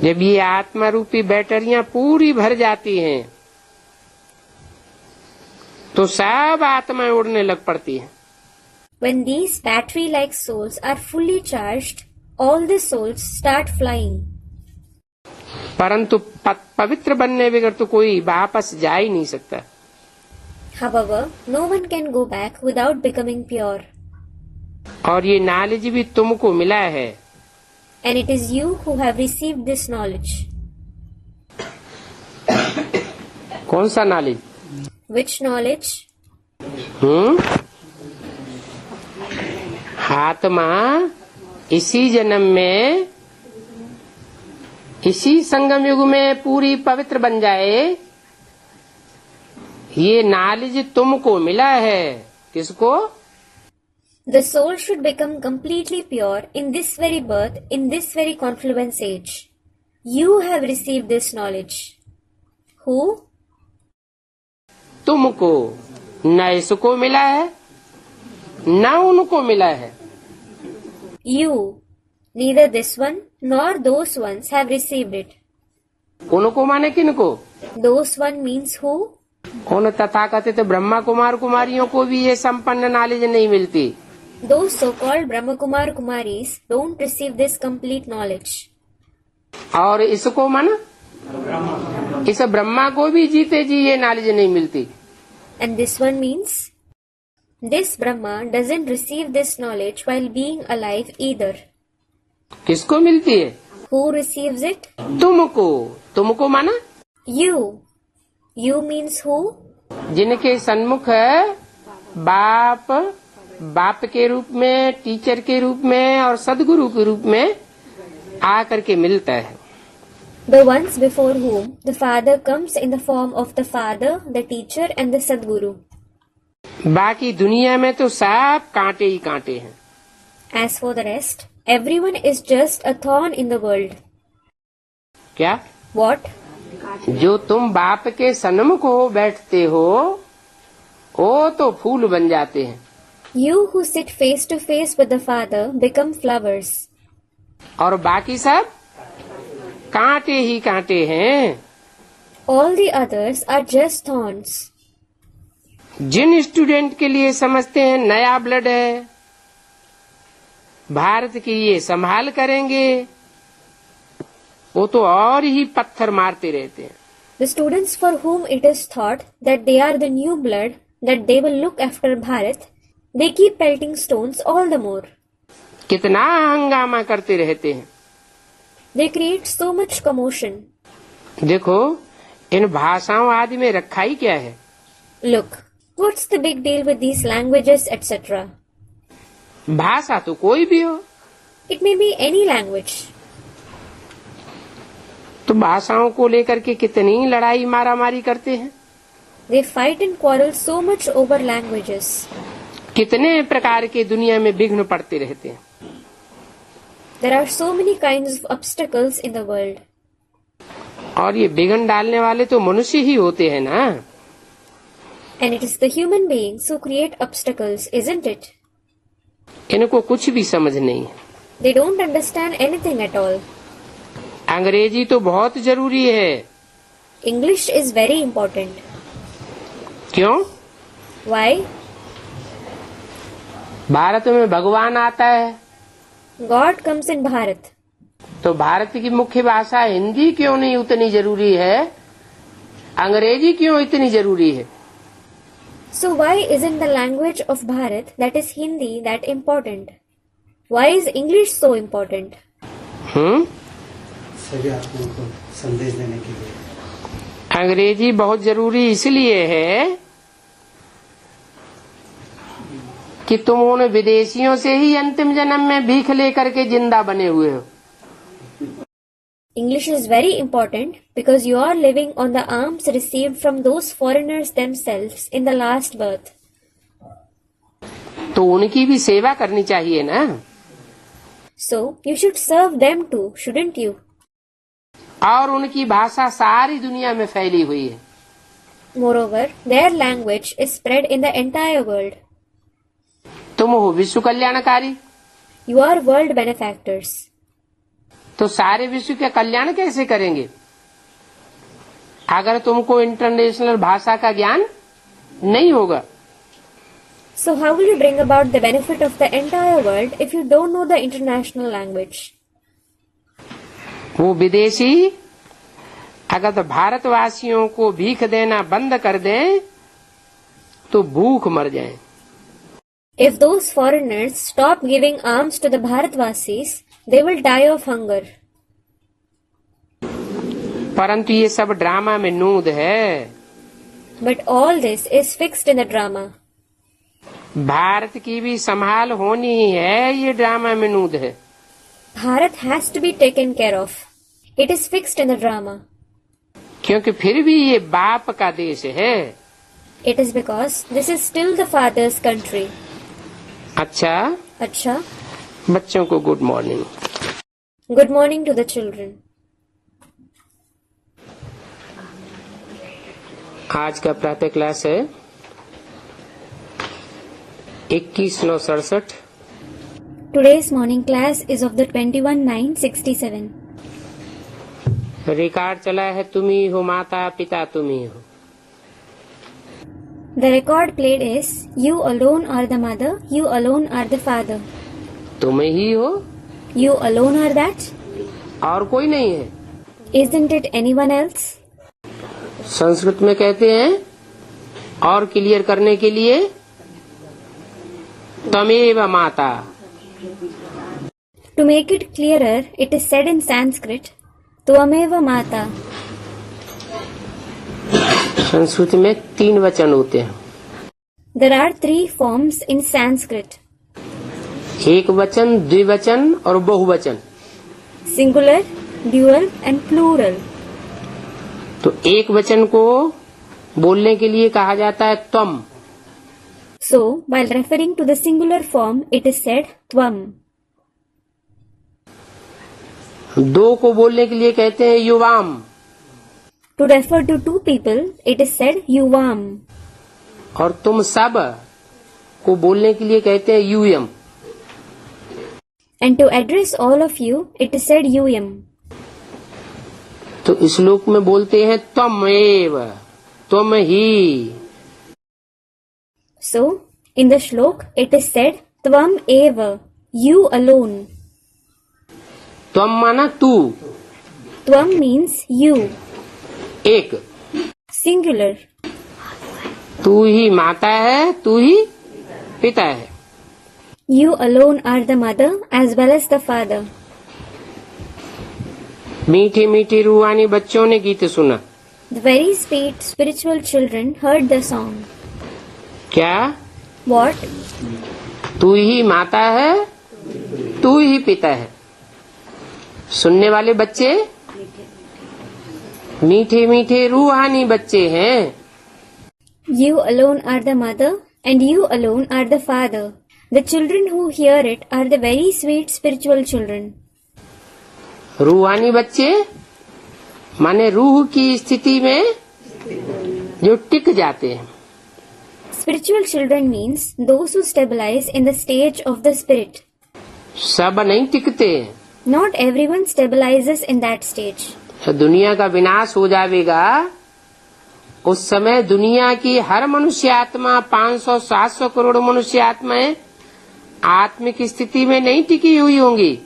[SPEAKER 2] जब ये आत्मा रूपी बैटरियां पूरी भर जाती हैं तो सब आत्माएं उड़ने लग पड़ती हैं।
[SPEAKER 1] When these battery-like souls are fully charged, all the souls start flying.
[SPEAKER 2] परंतु पवित्र बनने बगैर तो कोई वापस जा ही नहीं सकता।
[SPEAKER 1] However, no one can go back without becoming pure.
[SPEAKER 2] और ये नॉलेज भी तुमको मिला है।
[SPEAKER 1] And it is you who have received this knowledge.
[SPEAKER 2] कौन सा नॉलेज?
[SPEAKER 1] Which knowledge?
[SPEAKER 2] आत्मा इसी जन्म में इसी संगम युग में पूरी पवित्र बन जाए, ये नॉलेज तुमको मिला है। किसको?
[SPEAKER 1] The soul should become completely pure in this very birth, in this very confluence age. You have received this knowledge. Who?
[SPEAKER 2] तुमको। न इसको मिला है न उनको मिला है।
[SPEAKER 1] You. Neither this one nor those ones have received it.
[SPEAKER 2] उनको माने किनको?
[SPEAKER 1] Those one means who?
[SPEAKER 2] उन तथाकथित ब्रह्मा कुमार कुमारियों को भी ये संपन्न नॉलेज नहीं मिलती।
[SPEAKER 1] Those so-called Brahmakumar Kumaris don't receive this complete knowledge.
[SPEAKER 2] और इसको माना इस ब्रह्मा को भी जीते जी ये नॉलेज नहीं मिलती।
[SPEAKER 1] And this one means this Brahma doesn't receive this knowledge while being alive either.
[SPEAKER 2] किसको मिलती है?
[SPEAKER 1] Who receives it?
[SPEAKER 2] तुमको। तुमको माना
[SPEAKER 1] You. You means who?
[SPEAKER 2] जिनके सन्मुख बाप बाप के रूप में, टीचर के रूप में और सदगुरु के रूप में आकर के मिलता है।
[SPEAKER 1] The ones before whom the Father comes in the form of the Father, the Teacher and the Sadguru.
[SPEAKER 2] बाकी दुनिया में तो सब कांटे ही कांटे हैं।
[SPEAKER 1] As for the rest, everyone is just a thorn in the world.
[SPEAKER 2] क्या?
[SPEAKER 1] What?
[SPEAKER 2] जो तुम बाप के सन्मुख हो बैठते हो वो तो फूल बन जाते हैं।
[SPEAKER 1] You who sit face to face with the Father become flowers.
[SPEAKER 2] और बाकी सब कांटे ही कांटे हैं।
[SPEAKER 1] All the others are just thorns.
[SPEAKER 2] जिन स्टूडेंट के लिए समझते हैं नया ब्लड है, भारत की ये संभाल करेंगे, वो तो और ही पत्थर मारते रहते हैं।
[SPEAKER 1] The students for whom it is thought that they are the new blood, that they will look after Bharat, they keep pelting stones all the more.
[SPEAKER 2] कितना हंगामा करते रहते हैं।
[SPEAKER 1] They create so much commotion.
[SPEAKER 2] देखो इन भाषाओं आदि में रखा ही क्या है?
[SPEAKER 1] Look, what's the big deal with these languages, etc.?
[SPEAKER 2] भाषा तो कोई भी हो,
[SPEAKER 1] It may be any language.
[SPEAKER 2] तो भाषाओं को लेकर के कितनी लड़ाई मारामारी करते हैं,
[SPEAKER 1] They fight and quarrel so much over languages.
[SPEAKER 2] कितने प्रकार के दुनिया में विघ्न पड़ते रहते हैं।
[SPEAKER 1] There are so many kinds of obstacles in the world.
[SPEAKER 2] और ये विघ्न डालने वाले तो मनुष्य ही होते हैं ना।
[SPEAKER 1] And it is the human beings who create obstacles, isn't it?
[SPEAKER 2] इनको कुछ भी समझ नहीं है।
[SPEAKER 1] They don't understand anything at all.
[SPEAKER 2] अंग्रेजी तो बहुत जरूरी है।
[SPEAKER 1] English is very important.
[SPEAKER 2] क्यों?
[SPEAKER 1] Why?
[SPEAKER 2] भारत में भगवान आता है
[SPEAKER 1] God comes in Bharat.
[SPEAKER 2] तो भारत की मुख्य भाषा हिंदी क्यों नहीं उतनी जरूरी है? अंग्रेजी क्यों इतनी जरूरी है?
[SPEAKER 1] So why isn't the language of Bharat, that is Hindi, that important? Why is English so important?
[SPEAKER 4] सभी आत्माओं को संदेश देने के लिए
[SPEAKER 2] अंग्रेजी बहुत जरूरी इसलिए है कि तुम उन विदेशियों से ही अंतिम जन्म में भीख लेकर के जिंदा बने हुए हो।
[SPEAKER 1] English is very important because you are living on the alms received from those foreigners themselves in the last birth.
[SPEAKER 2] तो उनकी भी सेवा करनी चाहिए ना।
[SPEAKER 1] So you should serve them too, shouldn't you?
[SPEAKER 2] और उनकी भाषा सारी दुनिया में फैली हुई है।
[SPEAKER 1] Moreover, their language is spread in the entire world.
[SPEAKER 2] तुम हो विश्व कल्याणकारी,
[SPEAKER 1] You are world benefactors.
[SPEAKER 2] तो सारे विश्व का कल्याण कैसे करेंगे अगर तुमको इंटरनेशनल भाषा का ज्ञान नहीं होगा?
[SPEAKER 1] So how will you bring about the benefit of the entire world if you don't know the international language?
[SPEAKER 2] वो विदेशी अगर तो भारतवासियों को भीख देना बंद कर दें तो भूख मर जाएं।
[SPEAKER 1] If those foreigners stop giving alms to the Bharatvasis, they will die of hunger.
[SPEAKER 2] परंतु ये सब ड्रामा में नूद है।
[SPEAKER 1] But all this is fixed in the drama.
[SPEAKER 2] Bharat की भी संभाल होनी ही है, ये ड्रामा में नूद है।
[SPEAKER 1] Bharat has to be taken care of. It is fixed in the drama.
[SPEAKER 2] क्योंकि फिर भी ये बाप का देश है।
[SPEAKER 1] It is because this is still the father's country.
[SPEAKER 2] अच्छा,
[SPEAKER 1] Acha,
[SPEAKER 2] बच्चों को good morning.
[SPEAKER 1] good morning to the children.
[SPEAKER 2] आज का प्रातः क्लास है 21/9/67।
[SPEAKER 3] Today's morning class is of the 21/9/67.
[SPEAKER 2] Record चला है तुम ही हो माता पिता तुम ही हो।
[SPEAKER 3] The record played is You alone are the mother, you alone are the father.
[SPEAKER 2] तुम ही हो,
[SPEAKER 3] You alone are that?
[SPEAKER 2] और कोई नहीं है।
[SPEAKER 3] Isn't it anyone else?
[SPEAKER 2] Sanskrit में कहते हैं और क्लियर करने के लिए तमेव माता।
[SPEAKER 3] To make it clearer, it is said in Sanskrit, Tvameva Mata.
[SPEAKER 2] Sanskrit में 3 वचन होते हैं।
[SPEAKER 3] There are 3 forms in Sanskrit,
[SPEAKER 2] एक वचन, द्विवचन और बहुवचन।
[SPEAKER 3] singular, dual and plural.
[SPEAKER 2] तो एक वचन को बोलने के लिए कहा जाता है त्वम।
[SPEAKER 3] So, while referring to the singular form, it is said Tvam.
[SPEAKER 2] 2 को बोलने के लिए कहते हैं युवाम।
[SPEAKER 3] To refer to 2 people, it is said Yuvam.
[SPEAKER 2] और तुम सब को बोलने के लिए कहते हैं यूयम।
[SPEAKER 3] And to address all of you, it is said Yuyam.
[SPEAKER 2] तो इस श्लोक में बोलते हैं त्वमेव, तुम ही।
[SPEAKER 3] So, in the shlok, it is said Tvam Eva, you alone.
[SPEAKER 2] त्वम माना तू,
[SPEAKER 3] Tvam means you,
[SPEAKER 2] एक।
[SPEAKER 3] singular.
[SPEAKER 2] तू ही माता है, तू ही पिता है।
[SPEAKER 3] You alone are the mother as well as the father.
[SPEAKER 2] मीठे मीठे रूहानी बच्चों ने गीत सुना।
[SPEAKER 1] The very sweet spiritual children heard the song.
[SPEAKER 2] क्या?
[SPEAKER 1] What?
[SPEAKER 2] तू ही माता है, तू ही पिता है। सुनने वाले बच्चे मीठे मीठे रूहानी बच्चे हैं।
[SPEAKER 1] You alone are the mother and you alone are the father. The children who hear it are the very sweet spiritual children.
[SPEAKER 2] रूहानी बच्चे माने रूह की स्थिति में जो टिक जाते हैं।
[SPEAKER 1] Spiritual children means those who stabilize in the stage of the spirit.
[SPEAKER 2] सब नहीं टिकते हैं।
[SPEAKER 1] Not everyone stabilizes in that stage.
[SPEAKER 2] तो दुनिया का विनाश हो जाएगा उस समय दुनिया की हर मनुष्य आत्मा 500-700 करोड़ मनुष्य आत्माएं आत्मिक स्थिति में नहीं टिकी हुई होंगी।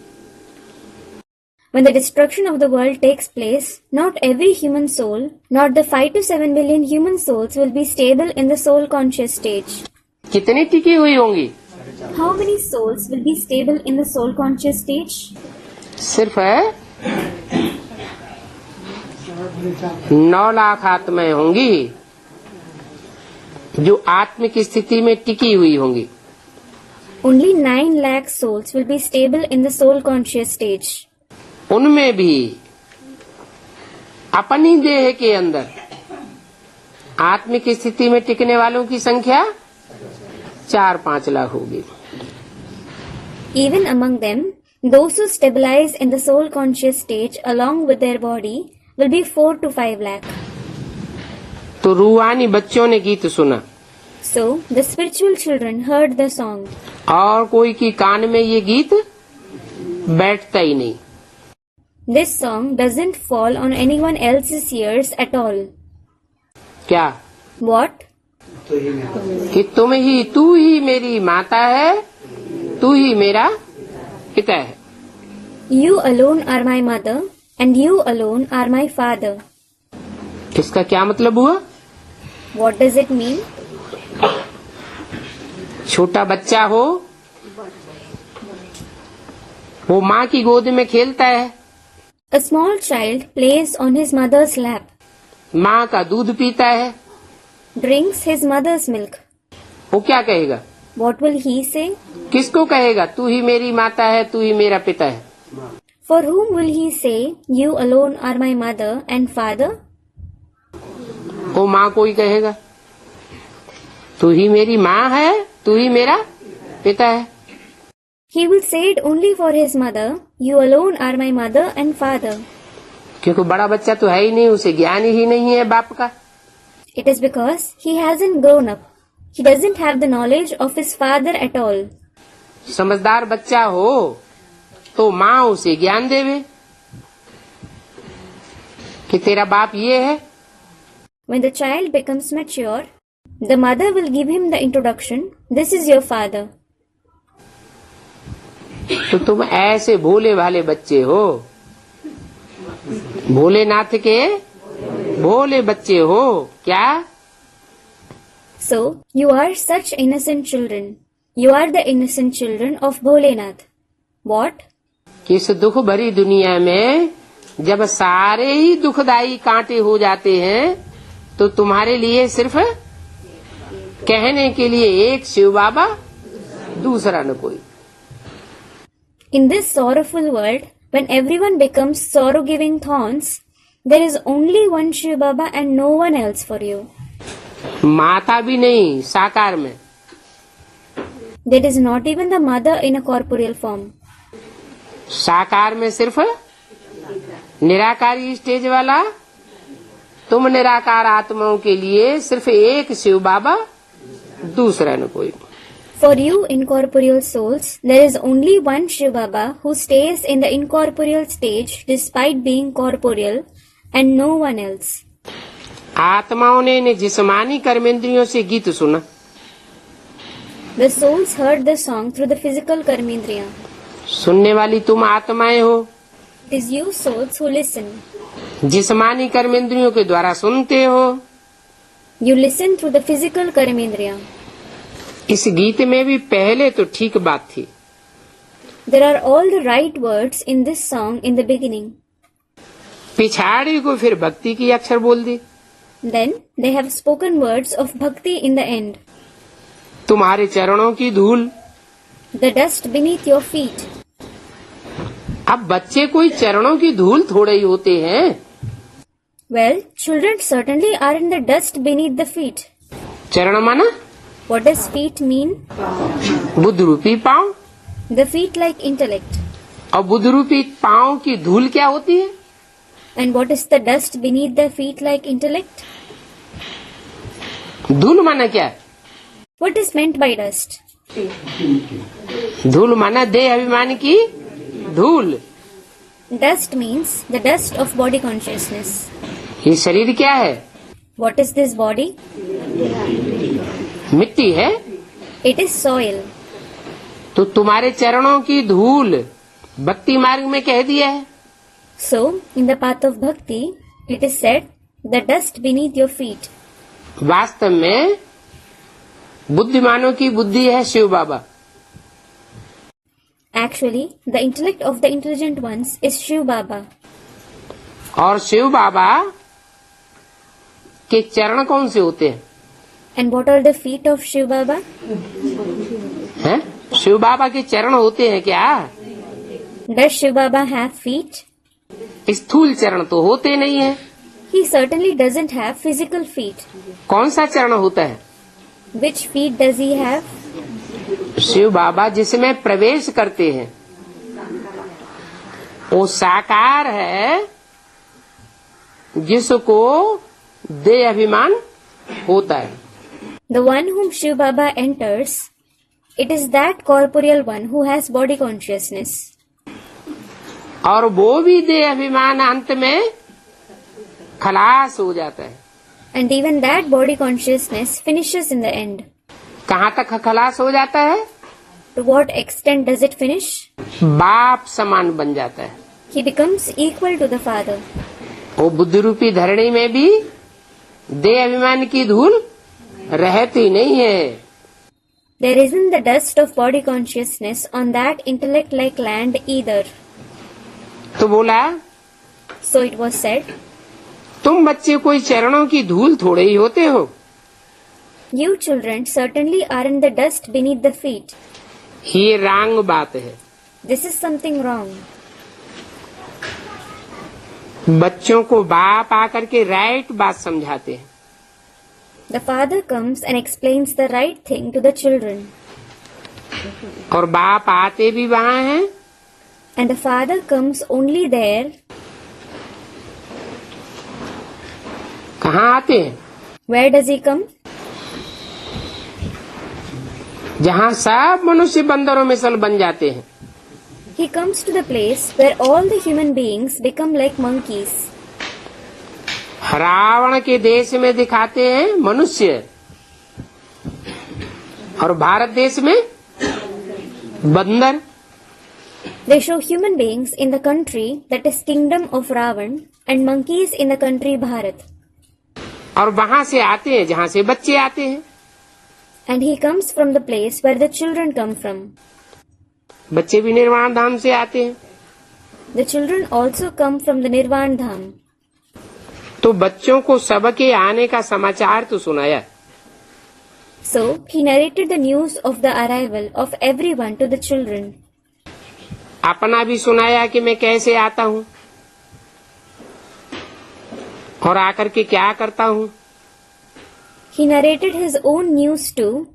[SPEAKER 1] When the destruction of the world takes place, not every human soul, not the 5 to 7 billion human souls will be stable in the soul conscious stage.
[SPEAKER 2] कितनी टिकी हुई होंगी?
[SPEAKER 3] How many souls will be stable in the soul conscious stage?
[SPEAKER 2] सिर्फ 9 लाख आत्माएं होंगी जो आत्मिक स्थिति में टिकी हुई होंगी।
[SPEAKER 1] Only 9 lakh souls will be stable in the soul conscious stage.
[SPEAKER 2] उनमें भी अपनी देह के अंदर आत्मिक स्थिति में टिकने वालों की संख्या 4-5 लाख होगी।
[SPEAKER 1] Even among them, those who stabilize in the soul conscious stage along with their body will be 4 to 5 lakh.
[SPEAKER 2] तो रूहानी बच्चों ने गीत सुना।
[SPEAKER 1] So, the spiritual children heard the song.
[SPEAKER 2] और कोई की कान में ये गीत बैठता ही नहीं।
[SPEAKER 1] This song doesn't fall on anyone else's ears at all.
[SPEAKER 2] क्या?
[SPEAKER 1] What?
[SPEAKER 4] तो ही मैं
[SPEAKER 2] कि तू ही मेरी माता है, तू ही मेरा पिता है।
[SPEAKER 1] You alone are my mother and you alone are my father.
[SPEAKER 2] इसका क्या मतलब हुआ?
[SPEAKER 1] What does it mean?
[SPEAKER 2] छोटा बच्चा हो, वो माँ की गोद में खेलता है।
[SPEAKER 1] A small child plays on his mother's lap,
[SPEAKER 2] माँ का दूध पीता है।
[SPEAKER 1] drinks his mother's milk.
[SPEAKER 2] वो क्या कहेगा?
[SPEAKER 1] What will he say?
[SPEAKER 2] किसको कहेगा? तू ही मेरी माता है, तू ही मेरा पिता है।
[SPEAKER 1] For whom will he say, you alone are my mother and father?
[SPEAKER 2] वो माँ को ही कहेगा, तू ही मेरी माँ है, तू ही मेरा पिता है।
[SPEAKER 1] He will say it only for his mother, you alone are my mother and father.
[SPEAKER 2] क्योंकि बड़ा बच्चा तो है ही नहीं, उसे ज्ञान ही नहीं है बाप का।
[SPEAKER 1] It is because he hasn't grown up. He doesn't have the knowledge of his father at all.
[SPEAKER 2] समझदार बच्चा हो तो माँ उसे ज्ञान देवे कि तेरा बाप ये है।
[SPEAKER 1] When the child becomes mature, the mother will give him the introduction, this is your father.
[SPEAKER 2] तो तुम ऐसे भोले भाले बच्चे हो, भोलेनाथ के भोले बच्चे हो क्या?
[SPEAKER 1] So, you are such innocent children. You are the innocent children of Bholenath. What?
[SPEAKER 2] इस दुख भरी दुनिया में जब सारे ही दुखदाई कांटे हो जाते हैं तो तुम्हारे लिए सिर्फ कहने के लिए एक शिव बाबा, दूसरा न कोई।
[SPEAKER 1] In this sorrowful world, when everyone becomes sorrow-giving thorns, there is only one Shiv Baba and no one else for you.
[SPEAKER 2] माता भी नहीं साकार में।
[SPEAKER 1] There is not even the mother in a corporeal form.
[SPEAKER 2] साकार में सिर्फ निराकारी stage वाला, तुम निराकार आत्माओं के लिए सिर्फ एक शिव बाबा, दूसरा न कोई।
[SPEAKER 1] For you incorporeal souls, there is only one Shiv Baba who stays in the incorporeal stage despite being corporeal and no one else.
[SPEAKER 2] आत्माओं ने इन जिस्मानी कर्मेंद्रियों से गीत सुना।
[SPEAKER 1] The souls heard the song through the physical karmendriya.
[SPEAKER 2] सुनने वाली तुम आत्माएं हो,
[SPEAKER 1] It is you souls who listen.
[SPEAKER 2] जिस्मानी कर्मेंद्रियों के द्वारा सुनते हो।
[SPEAKER 1] You listen through the physical karmendriya.
[SPEAKER 2] इस गीत में भी पहले तो ठीक बात थी।
[SPEAKER 1] There are all the right words in this song in the beginning.
[SPEAKER 2] पिछाड़ी को फिर भक्ति की अक्षर बोल दी।
[SPEAKER 1] Then they have spoken words of bhakti in the end.
[SPEAKER 2] तुम्हारे चरणों की धूल।
[SPEAKER 1] The dust beneath your feet.
[SPEAKER 2] अब बच्चे कोई चरणों की धूल थोड़े ही होते हैं।
[SPEAKER 1] Well, children certainly are in the dust beneath the feet.
[SPEAKER 2] चरण माना
[SPEAKER 1] What does feet mean?
[SPEAKER 2] Buddha रूपी पांव,
[SPEAKER 1] The feet like intellect.
[SPEAKER 2] और बुद्ध रूपी पांव की धूल क्या होती है?
[SPEAKER 1] And what is the dust beneath the feet like intellect?
[SPEAKER 2] धूल माना क्या है?
[SPEAKER 1] What is meant by dust?
[SPEAKER 2] धूल माना देह अभिमान की धूल।
[SPEAKER 1] Dust means the dust of body consciousness.
[SPEAKER 2] ये शरीर क्या है?
[SPEAKER 1] What is this body?
[SPEAKER 2] मिट्टी है।
[SPEAKER 1] It is soil.
[SPEAKER 2] तो तुम्हारे चरणों की धूल भक्ति मार्ग में कह दिया है।
[SPEAKER 1] So, in the path of bhakti, it is said, the dust beneath your feet.
[SPEAKER 2] वास्तव में बुद्धिमानों की बुद्धि है शिव बाबा।
[SPEAKER 1] Actually, the intellect of the intelligent ones is Shiv Baba.
[SPEAKER 2] और शिव बाबा के चरण कौन से होते हैं?
[SPEAKER 1] And what are the feet of Shiv Baba?
[SPEAKER 2] हैं? शिव बाबा के चरण होते हैं क्या?
[SPEAKER 1] Does Shiv Baba have feet?
[SPEAKER 2] स्थूल चरण तो होते नहीं है।
[SPEAKER 1] He certainly doesn't have physical feet.
[SPEAKER 2] कौन सा चरण होता है?
[SPEAKER 1] Which feet does he have?
[SPEAKER 2] Shiv बाबा जिसमें प्रवेश करते हैं वो साकार है, जिसको देह अभिमान होता है।
[SPEAKER 1] The one whom Shiv Baba enters, it is that corporeal one who has body consciousness.
[SPEAKER 2] और वो भी देह अभिमान अंत में खलास हो जाता है।
[SPEAKER 1] And even that body consciousness finishes in the end.
[SPEAKER 2] कहाँ तक खलास हो जाता है?
[SPEAKER 1] To what extent does it finish?
[SPEAKER 2] बाप समान बन जाता है।
[SPEAKER 1] He becomes equal to the father.
[SPEAKER 2] वो बुद्ध रूपी धरणी में भी देह अभिमान की धूल रहती नहीं है।
[SPEAKER 1] There isn't the dust of body consciousness on that intellect-like land either.
[SPEAKER 2] तो बोला
[SPEAKER 1] So it was said,
[SPEAKER 2] तुम बच्चे कोई चरणों की धूल थोड़े ही होते हो।
[SPEAKER 1] you children certainly are in the dust beneath the feet.
[SPEAKER 2] ये रॉन्ग बात है।
[SPEAKER 1] This is something wrong.
[SPEAKER 2] बच्चों को बाप आकर के राइट बात समझाते हैं।
[SPEAKER 1] The father comes and explains the right thing to the children.
[SPEAKER 2] और बाप आते भी वहाँ हैं।
[SPEAKER 1] And the father comes only there.
[SPEAKER 2] कहाँ आते हैं?
[SPEAKER 1] Where does he come?
[SPEAKER 2] जहाँ सब मनुष्य बंदरों में सल बन जाते हैं।
[SPEAKER 1] He comes to the place where all the human beings become like monkeys.
[SPEAKER 2] Ravan के देश में दिखाते हैं मनुष्य, और भारत देश में बंदर।
[SPEAKER 1] They show human beings in the country that is kingdom of Ravan and monkeys in the country Bharat.
[SPEAKER 2] और वहाँ से आते हैं जहाँ से बच्चे आते हैं।
[SPEAKER 1] And he comes from the place where the children come from.
[SPEAKER 2] बच्चे भी निर्वाण धाम से आते हैं।
[SPEAKER 1] The children also come from the Nirvan Dham.
[SPEAKER 2] तो बच्चों को सबके आने का समाचार तो सुनाया।
[SPEAKER 1] So he narrated the news of the arrival of everyone to the children.
[SPEAKER 2] अपना भी सुनाया कि मैं कैसे आता हूँ और आकर के क्या करता हूँ।
[SPEAKER 1] He narrated his own news too.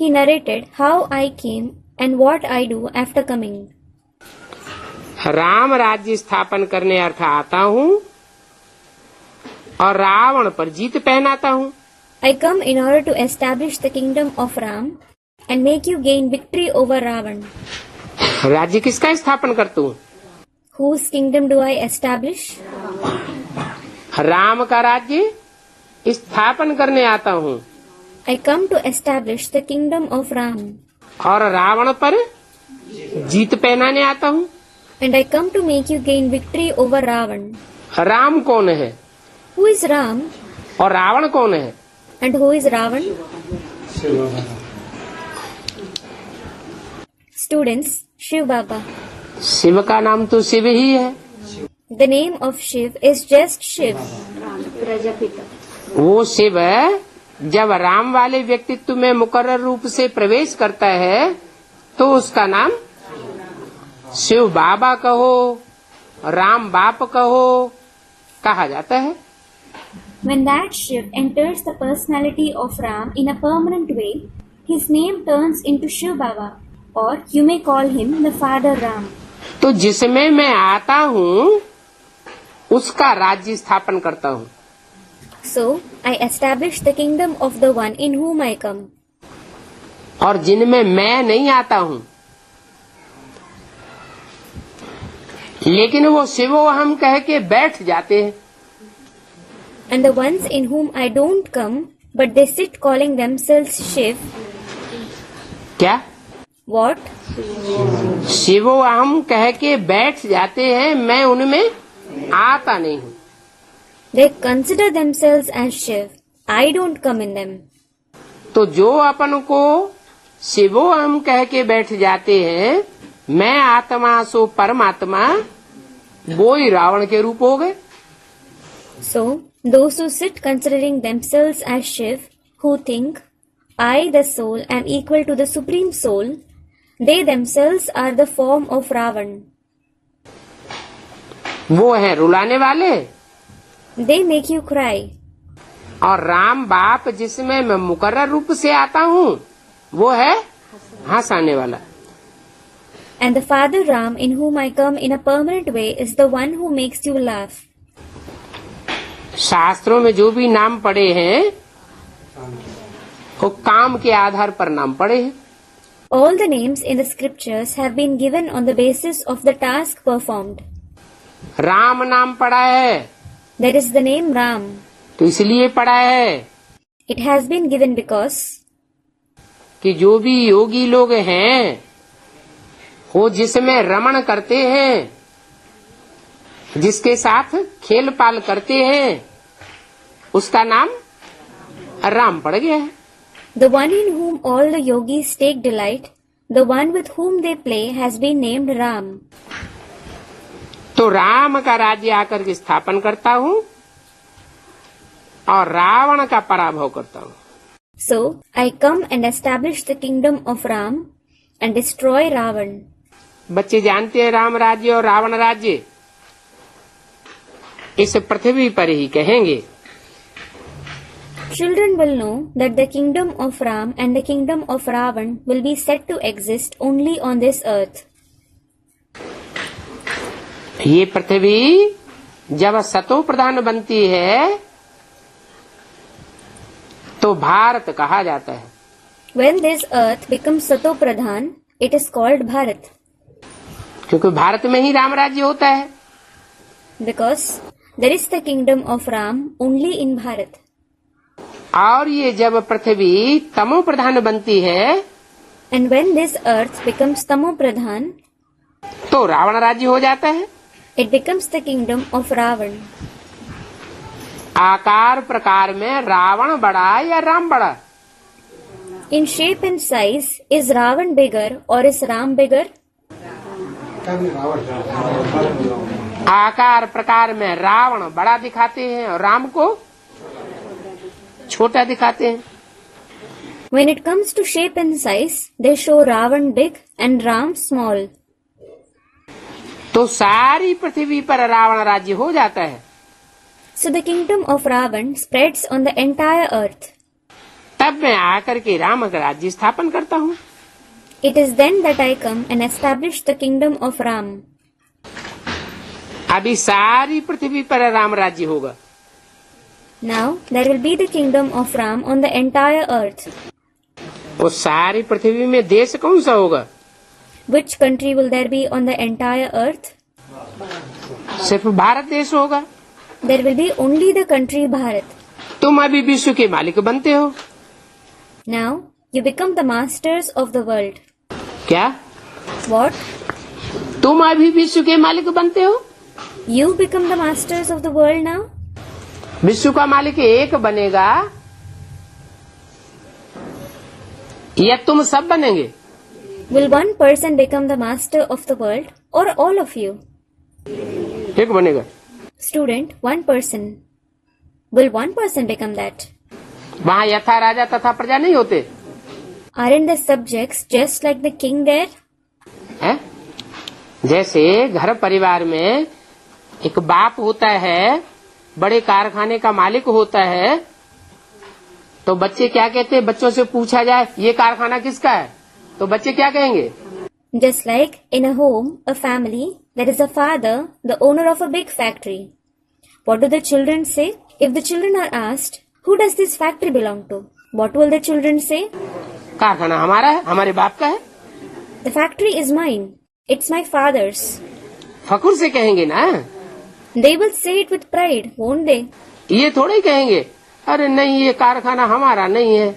[SPEAKER 1] He narrated how I came and what I do after coming.
[SPEAKER 2] Ram राज्य स्थापन करने अर्थ आता हूँ और रावण पर जीत पहनाता हूँ।
[SPEAKER 1] I come in order to establish the kingdom of Ram and make you gain victory over Ravan.
[SPEAKER 2] राज्य किसका स्थापन करता हूँ?
[SPEAKER 1] Whose kingdom do I establish?
[SPEAKER 2] Ram का राज्य स्थापन करने आता हूँ
[SPEAKER 1] I come to establish the kingdom of Ram.
[SPEAKER 2] और रावण पर जीत पहनाने आता हूँ।
[SPEAKER 1] And I come to make you gain victory over Ravan.
[SPEAKER 2] Ram कौन है
[SPEAKER 1] Who is Ram
[SPEAKER 2] और रावण कौन है?
[SPEAKER 1] and who is Ravan? Students, Shiv Baba.
[SPEAKER 2] Shiv का नाम तो शिव ही है।
[SPEAKER 1] the name of Shiv is just Shiv.
[SPEAKER 2] वो शिव जब राम वाले व्यक्तित्व में मुकर्रर रूप से प्रवेश करता है तो उसका नाम शिव बाबा कहो, राम बाप कहो कहा जाता है।
[SPEAKER 3] When that Shiv enters the personality of Ram in a permanent way, his name turns into Shiv Baba, or you may call him the Father Ram.
[SPEAKER 2] तो जिसमें मैं आता हूँ उसका राज्य स्थापन करता हूँ।
[SPEAKER 1] So, I establish the kingdom of the one in whom I come.
[SPEAKER 2] और जिनमें मैं नहीं आता हूँ लेकिन वो शिवो हम कह के बैठ जाते हैं।
[SPEAKER 1] And the ones in whom I don't come, but they sit calling themselves Shiv.
[SPEAKER 2] क्या?
[SPEAKER 1] What?
[SPEAKER 2] शिवो हम कह के बैठ जाते हैं, मैं उनमें आता नहीं हूँ।
[SPEAKER 1] They consider themselves as Shiv. I don't come in them.
[SPEAKER 2] तो जो अपन को शिवो हम कह के बैठ जाते हैं, मैं आत्मा सो परमात्मा, वो ही रावण के रूप हो गए।
[SPEAKER 1] So, those who sit considering themselves as Shiv, who think, I, the soul, am equal to the Supreme Soul, they themselves are the form of Ravan.
[SPEAKER 2] वो हैं रुलाने वाले
[SPEAKER 1] They make you cry.
[SPEAKER 2] और राम बाप जिसमें मैं मुकर्रर रूप से आता हूँ वो है हंसाने वाला।
[SPEAKER 1] And the Father Ram in whom I come in a permanent way is the one who makes you laugh.
[SPEAKER 2] शास्त्रों में जो भी नाम पड़े हैं वो काम के आधार पर नाम पड़े हैं।
[SPEAKER 1] All the names in the scriptures have been given on the basis of the task performed.
[SPEAKER 2] Ram नाम पड़ा है
[SPEAKER 1] There is the name Ram.
[SPEAKER 2] तो इसलिए पड़ा है
[SPEAKER 1] It has been given because
[SPEAKER 2] कि जो भी योगी लोग हैं वो जिसमें रमण करते हैं, जिसके साथ खेल पाल करते हैं, उसका नाम राम पड़ गया है।
[SPEAKER 1] the one in whom all the yogis take delight, the one with whom they play has been named Ram.
[SPEAKER 2] तो राम का राज्य आकर के स्थापन करता हूँ और रावण का पराभव करता हूँ।
[SPEAKER 1] So, I come and establish the kingdom of Ram and destroy Ravan.
[SPEAKER 2] बच्चे जानते हैं राम राज्य और रावण राज्य इस पृथ्वी पर ही कहेंगे।
[SPEAKER 1] Children will know that the kingdom of Ram and the kingdom of Ravan will be said to exist only on this earth.
[SPEAKER 2] ये पृथ्वी जब सतो प्रधान बनती है तो भारत कहा जाता है।
[SPEAKER 1] When this earth becomes Sato Pradhan, it is called Bharat.
[SPEAKER 2] क्योंकि भारत में ही राम राज्य होता है।
[SPEAKER 1] Because there is the kingdom of Ram only in Bharat.
[SPEAKER 2] और ये जब पृथ्वी तमो प्रधान बनती है
[SPEAKER 1] And when this earth becomes Tamo Pradhan,
[SPEAKER 2] तो रावण राज्य हो जाता है।
[SPEAKER 1] it becomes the kingdom of Ravan.
[SPEAKER 2] आकार प्रकार में रावण बड़ा या राम बड़ा?
[SPEAKER 1] In shape and size, is Ravan bigger or is Ram bigger?
[SPEAKER 2] आकार प्रकार में रावण बड़ा दिखाते हैं और राम को छोटा दिखाते हैं।
[SPEAKER 1] When it comes to shape and size, they show Ravan big and Ram small.
[SPEAKER 2] तो सारी पृथ्वी पर रावण राज्य हो जाता है।
[SPEAKER 1] So the kingdom of Ravan spreads on the entire earth.
[SPEAKER 2] तब मैं आकर के राम का राज्य स्थापन करता हूँ।
[SPEAKER 1] It is then that I come and establish the kingdom of Ram.
[SPEAKER 2] अभी सारी पृथ्वी पर राम राज्य होगा।
[SPEAKER 1] Now there will be the kingdom of Ram on the entire earth.
[SPEAKER 2] वो सारी पृथ्वी में देश कौन सा होगा?
[SPEAKER 1] Which country will there be on the entire earth?
[SPEAKER 2] सिर्फ भारत देश होगा।
[SPEAKER 1] There will be only the country Bharat.
[SPEAKER 2] तुम अभी विश्व के मालिक बनते हो।
[SPEAKER 1] Now you become the masters of the world.
[SPEAKER 2] क्या?
[SPEAKER 1] What?
[SPEAKER 2] तुम अभी विश्व के मालिक बनते हो?
[SPEAKER 1] You become the masters of the world now?
[SPEAKER 2] विश्व का मालिक एक बनेगा या तुम सब बनेंगे?
[SPEAKER 1] Will one person become the master of the world or all of you?
[SPEAKER 2] एक बनेगा।
[SPEAKER 1] Student, one person. Will one person become that?
[SPEAKER 2] वहाँ यथा राजा तथा प्रजा नहीं होते
[SPEAKER 1] Aren't the subjects just like the king there?
[SPEAKER 2] हैं? जैसे घर परिवार में एक बाप होता है, बड़े कारखाने का मालिक होता है, तो बच्चे क्या कहते हैं? बच्चों से पूछा जाए ये कारखाना किसका है, तो बच्चे क्या कहेंगे?
[SPEAKER 1] Just like in a home, a family, there is a father, the owner of a big factory. What do the children say? If the children are asked, who does this factory belong to? What will the children say?
[SPEAKER 2] कारखाना हमारा है, हमारे बाप का है।
[SPEAKER 1] The factory is mine. It's my father's.
[SPEAKER 2] फकुर से कहेंगे ना,
[SPEAKER 1] They will say it with pride, won't they?
[SPEAKER 2] ये थोड़े ही कहेंगे अरे नहीं ये कारखाना हमारा नहीं है।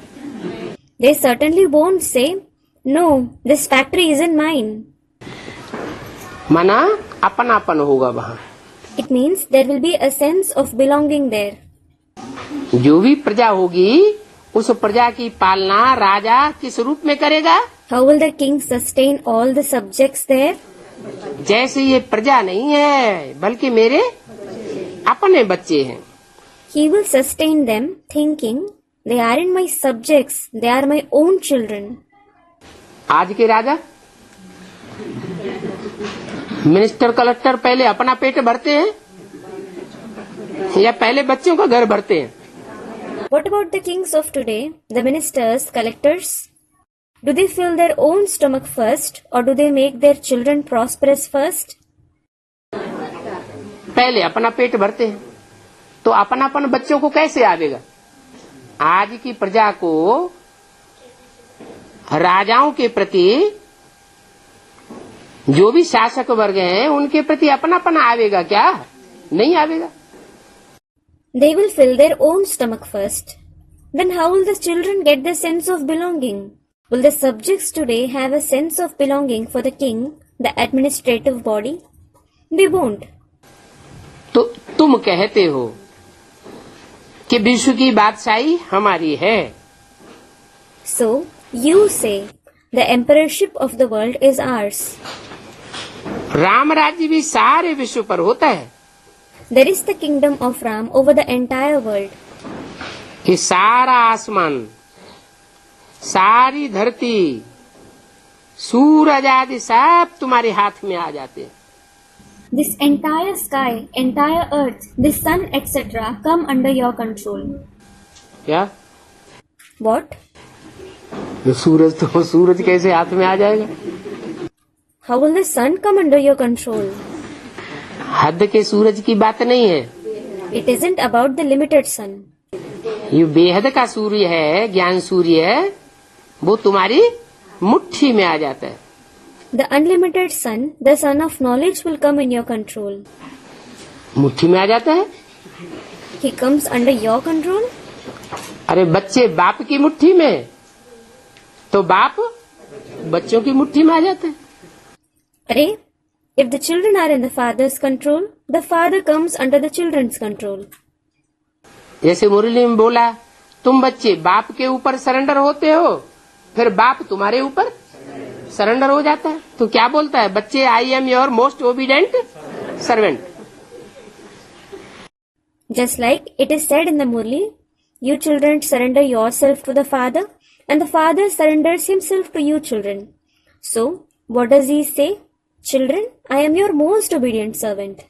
[SPEAKER 1] They certainly won't say, no, this factory isn't mine.
[SPEAKER 2] माना अपनापन होगा वहाँ।
[SPEAKER 1] It means there will be a sense of belonging there.
[SPEAKER 2] जो भी प्रजा होगी उस प्रजा की पालना राजा किस रूप में करेगा?
[SPEAKER 1] How will the king sustain all the subjects there?
[SPEAKER 2] जैसे ये प्रजा नहीं है बल्कि मेरे अपने बच्चे हैं।
[SPEAKER 1] He will sustain them thinking, they aren't my subjects, they are my own children.
[SPEAKER 2] आज के राजा मिनिस्टर कलेक्टर पहले अपना पेट भरते हैं या पहले बच्चों का घर भरते हैं?
[SPEAKER 1] What about the kings of today, the ministers, collectors? Do they fill their own stomach first or do they make their children prosperous first?
[SPEAKER 2] पहले अपना पेट भरते हैं, तो अपनापन बच्चों को कैसे आवेगा? आज की प्रजा को राजाओं के प्रति जो भी शासक वर्ग हैं उनके प्रति अपनापन आवेगा क्या? नहीं आवेगा।
[SPEAKER 1] They will fill their own stomach first. Then how will the children get the sense of belonging? Will the subjects today have a sense of belonging for the king, the administrative body? They won't.
[SPEAKER 2] तो तुम कहते हो कि विश्व की बादशाही हमारी है।
[SPEAKER 1] So, you say, the emperorship of the world is ours.
[SPEAKER 2] Ram राज्य भी सारे विश्व पर होता है।
[SPEAKER 1] There is the kingdom of Ram over the entire world.
[SPEAKER 2] ये सारा आसमान, सारी धरती, सूरज आदि सब तुम्हारे हाथ में आ जाते हैं।
[SPEAKER 3] This entire sky, entire earth, the sun, etc. come under your control.
[SPEAKER 2] क्या?
[SPEAKER 1] What?
[SPEAKER 2] तो सूरज कैसे हाथ में आ जाएगा?
[SPEAKER 1] How will the sun come under your control?
[SPEAKER 2] हद के सूरज की बात नहीं है,
[SPEAKER 1] It isn't about the limited sun.
[SPEAKER 2] ये बेहद का सूर्य है, ज्ञान सूर्य है, वो तुम्हारी मुट्ठी में आ जाता है।
[SPEAKER 1] The unlimited sun, the sun of knowledge, will come in your control.
[SPEAKER 2] मुट्ठी में आ जाता है।
[SPEAKER 1] He comes under your control.
[SPEAKER 2] अरे बच्चे बाप की मुट्ठी में, तो बाप बच्चों की मुट्ठी में आ जाता है।
[SPEAKER 1] अरे, if the children are in the father's control, the father comes under the children's control.
[SPEAKER 2] जैसे मुरली में बोला, तुम बच्चे बाप के ऊपर सरेंडर होते हो, फिर बाप तुम्हारे ऊपर सरेंडर हो जाता है। तो क्या बोलता है? बच्चे, I am your most obedient servant.
[SPEAKER 1] Just like it is said in the Murli, you children surrender yourself to the father, and the father surrenders himself to you children. So, what does he say? Children, I am your most obedient servant.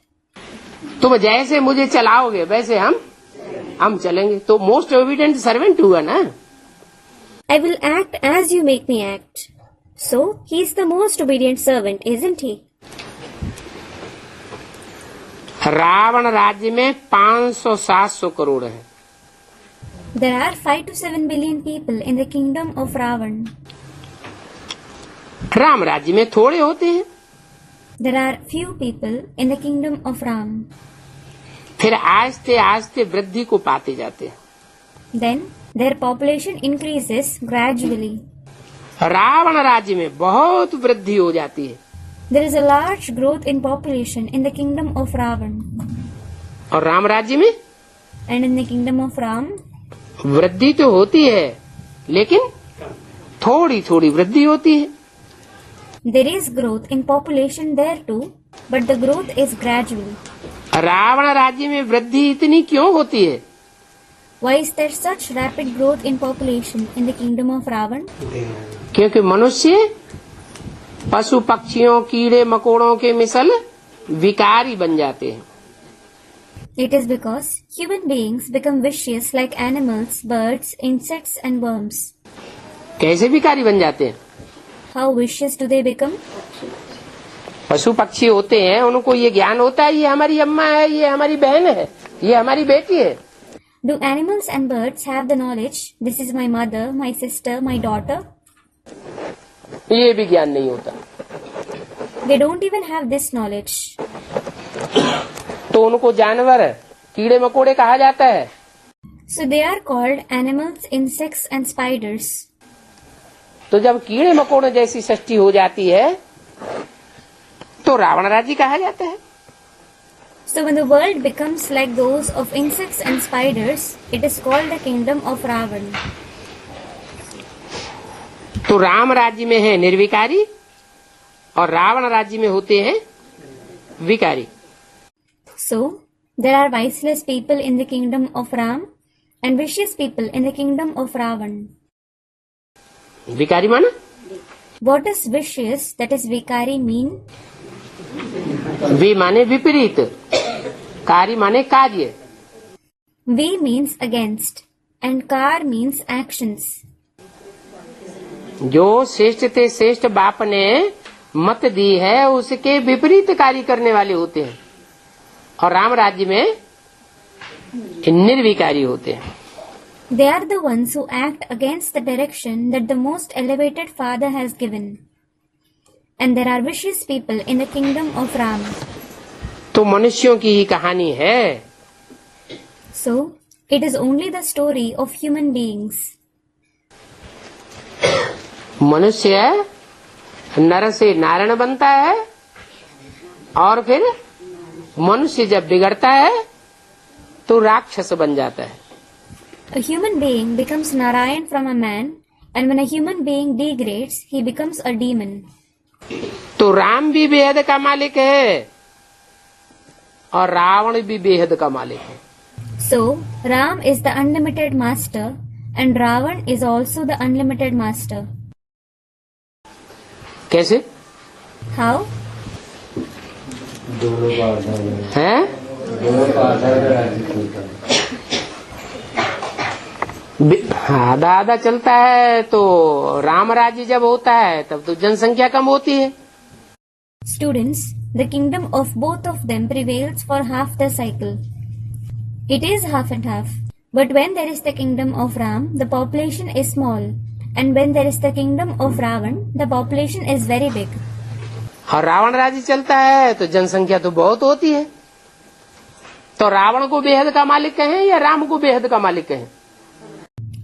[SPEAKER 2] तुम जैसे मुझे चलाओगे वैसे हम चलेंगे, तो most obedient servant हुआ ना।
[SPEAKER 1] I will act as you make me act. So, he is the most obedient servant, isn't he?
[SPEAKER 2] Ravan राज्य में 500-700 करोड़ है।
[SPEAKER 3] There are 5 to 7 billion people in the kingdom of Ravan.
[SPEAKER 2] Ram राज्य में थोड़े होते हैं।
[SPEAKER 3] There are few people in the kingdom of Ram.
[SPEAKER 2] फिर आस्ते आस्ते वृद्धि को पाते जाते हैं।
[SPEAKER 3] Then their population increases gradually.
[SPEAKER 2] Ravan राज्य में बहुत वृद्धि हो जाती है
[SPEAKER 3] There is a large growth in population in the kingdom of Ravan.
[SPEAKER 2] और राम राज्य में
[SPEAKER 3] And in the kingdom of Ram,
[SPEAKER 2] वृद्धि तो होती है, लेकिन थोड़ी थोड़ी वृद्धि होती है।
[SPEAKER 3] there is growth in population there too, but the growth is gradual.
[SPEAKER 2] Ravan राज्य में वृद्धि इतनी क्यों होती है?
[SPEAKER 3] Why is there such rapid growth in population in the kingdom of Ravan?
[SPEAKER 2] क्योंकि मनुष्य पशु पक्षियों कीड़े मकोड़ों के मिसल विकारी बन जाते हैं।
[SPEAKER 3] It is because human beings become vicious like animals, birds, insects and worms.
[SPEAKER 2] कैसे विकारी बन जाते हैं?
[SPEAKER 3] How vicious do they become?
[SPEAKER 2] पशु पक्षी होते हैं, उनको ये ज्ञान होता है ये हमारी अम्मा है, ये हमारी बहन है, ये हमारी बेटी है।
[SPEAKER 3] Do animals and birds have the knowledge, this is my mother, my sister, my daughter?
[SPEAKER 2] ये भी ज्ञान नहीं होता।
[SPEAKER 3] They don't even have this knowledge.
[SPEAKER 2] तो उनको जानवर कीड़े मकोड़े कहा जाता है।
[SPEAKER 3] So they are called animals, insects and spiders.
[SPEAKER 2] तो जब कीड़े मकोड़े जैसी सृष्टि हो जाती है तो रावण राज्य कहा जाता है।
[SPEAKER 3] So when the world becomes like those of insects and spiders, it is called the kingdom of Ravan.
[SPEAKER 2] तो राम राज्य में है निर्विकारी और रावण राज्य में होते हैं विकारी।
[SPEAKER 3] So there are viceless people in the kingdom of Ram and vicious people in the kingdom of Ravan.
[SPEAKER 2] विकारी माना?
[SPEAKER 3] What does vicious, that is vikari, mean?
[SPEAKER 2] V माने विपरीत, कारी माने कार्य।
[SPEAKER 3] V means against and kar means actions.
[SPEAKER 2] जो श्रेष्ठ से श्रेष्ठ बाप ने मत दी है उसके विपरीत कार्य करने वाले होते हैं और राम राज्य में निर्विकारी होते हैं।
[SPEAKER 3] They are the ones who act against the direction that the most elevated father has given. And there are vicious people in the kingdom of Ram.
[SPEAKER 2] तो मनुष्यों की ही कहानी है।
[SPEAKER 3] So it is only the story of human beings.
[SPEAKER 2] मनुष्य नर से नारायण बनता है और फिर मनुष्य जब बिगड़ता है तो राक्षस बन जाता है।
[SPEAKER 3] A human being becomes Narayan from a man, and when a human being degrades, he becomes a demon.
[SPEAKER 2] तो राम भी बेहद का मालिक है और रावण भी बेहद का मालिक है।
[SPEAKER 3] So Ram is the unlimited master, and Ravan is also the unlimited master.
[SPEAKER 2] कैसे?
[SPEAKER 3] How?
[SPEAKER 2] हैं? आधा आधा चलता है तो राम राज्य जब होता है तब तो जनसंख्या कम होती है।
[SPEAKER 3] Students, the kingdom of both of them prevails for half the cycle. It is half and half. But when there is the kingdom of Ram, the population is small. And when there is the kingdom of Ravan, the population is very big.
[SPEAKER 2] और रावण राज्य चलता है तो जनसंख्या तो बहुत होती है। तो रावण को बेहद का मालिक कहें या राम को बेहद का मालिक कहें?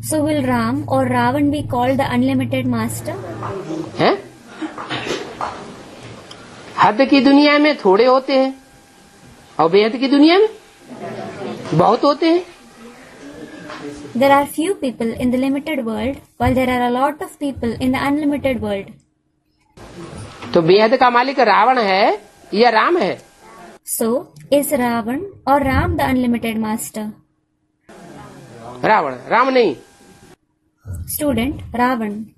[SPEAKER 3] So will Ram or Ravan be called the unlimited master?
[SPEAKER 2] हैं? हद की दुनिया में थोड़े होते हैं और बेहद की दुनिया में बहुत होते हैं।
[SPEAKER 3] There are few people in the limited world, while there are a lot of people in the unlimited world.
[SPEAKER 2] तो बेहद का मालिक रावण है या राम है?
[SPEAKER 3] So, is Ravan or Ram the unlimited master?
[SPEAKER 2] Ravan, Ram नहीं।
[SPEAKER 3] Student, Ravan.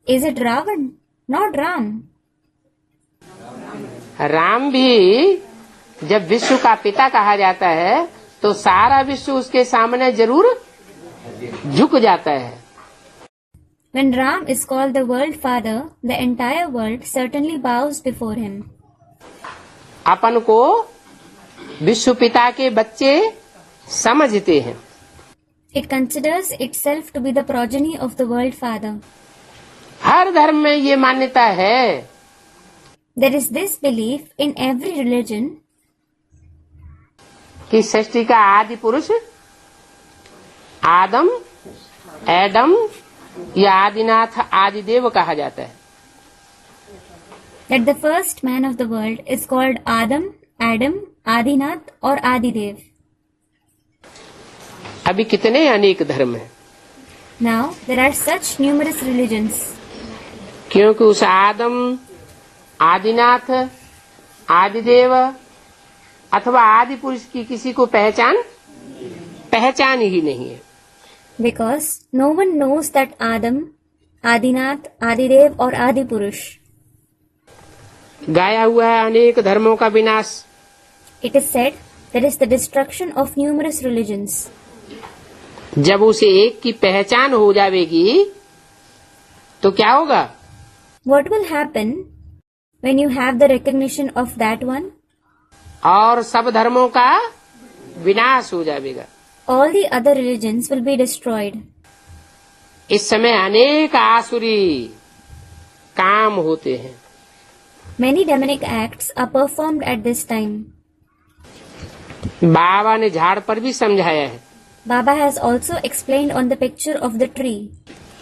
[SPEAKER 3] Is it Ravan? Not Ram.
[SPEAKER 2] Ram भी जब विश्व का पिता कहा जाता है तो सारा विश्व उसके सामने जरूर झुक जाता है।
[SPEAKER 3] When Ram is called the world father, the entire world certainly bows before him.
[SPEAKER 2] अपन को विश्व पिता के बच्चे समझते हैं।
[SPEAKER 3] It considers itself to be the progeny of the world father.
[SPEAKER 2] हर धर्म में ये मान्यता है।
[SPEAKER 3] There is this belief in every religion
[SPEAKER 2] कि सृष्टि का आदि पुरुष आदम, एडम या आदिनाथ आदिदेव कहा जाता है।
[SPEAKER 3] that the first man of the world is called Adam, Adinath or Adidev.
[SPEAKER 2] अभी कितने अनेक धर्म हैं।
[SPEAKER 3] Now there are such numerous religions
[SPEAKER 2] क्योंकि उस आदम, आदिनाथ, आदिदेव अथवा आदि पुरुष की किसी को पहचान ही नहीं है।
[SPEAKER 1] Because no one knows that Adam, Adinath, Adidev or Adi Purush.
[SPEAKER 2] गाया हुआ है अनेक धर्मों का विनाश।
[SPEAKER 1] It is said there is the destruction of numerous religions.
[SPEAKER 2] जब उसे एक की पहचान हो जाएगी तो क्या होगा?
[SPEAKER 1] What will happen when you have the recognition of that one?
[SPEAKER 2] और सब धर्मों का विनाश हो जाएगा।
[SPEAKER 1] All the other religions will be destroyed.
[SPEAKER 2] इस समय अनेक आसुरी काम होते हैं।
[SPEAKER 1] Many demonic acts are performed at this time.
[SPEAKER 2] बाबा ने झाड़ पर भी समझाया है।
[SPEAKER 1] Baba has also explained on the picture of the tree.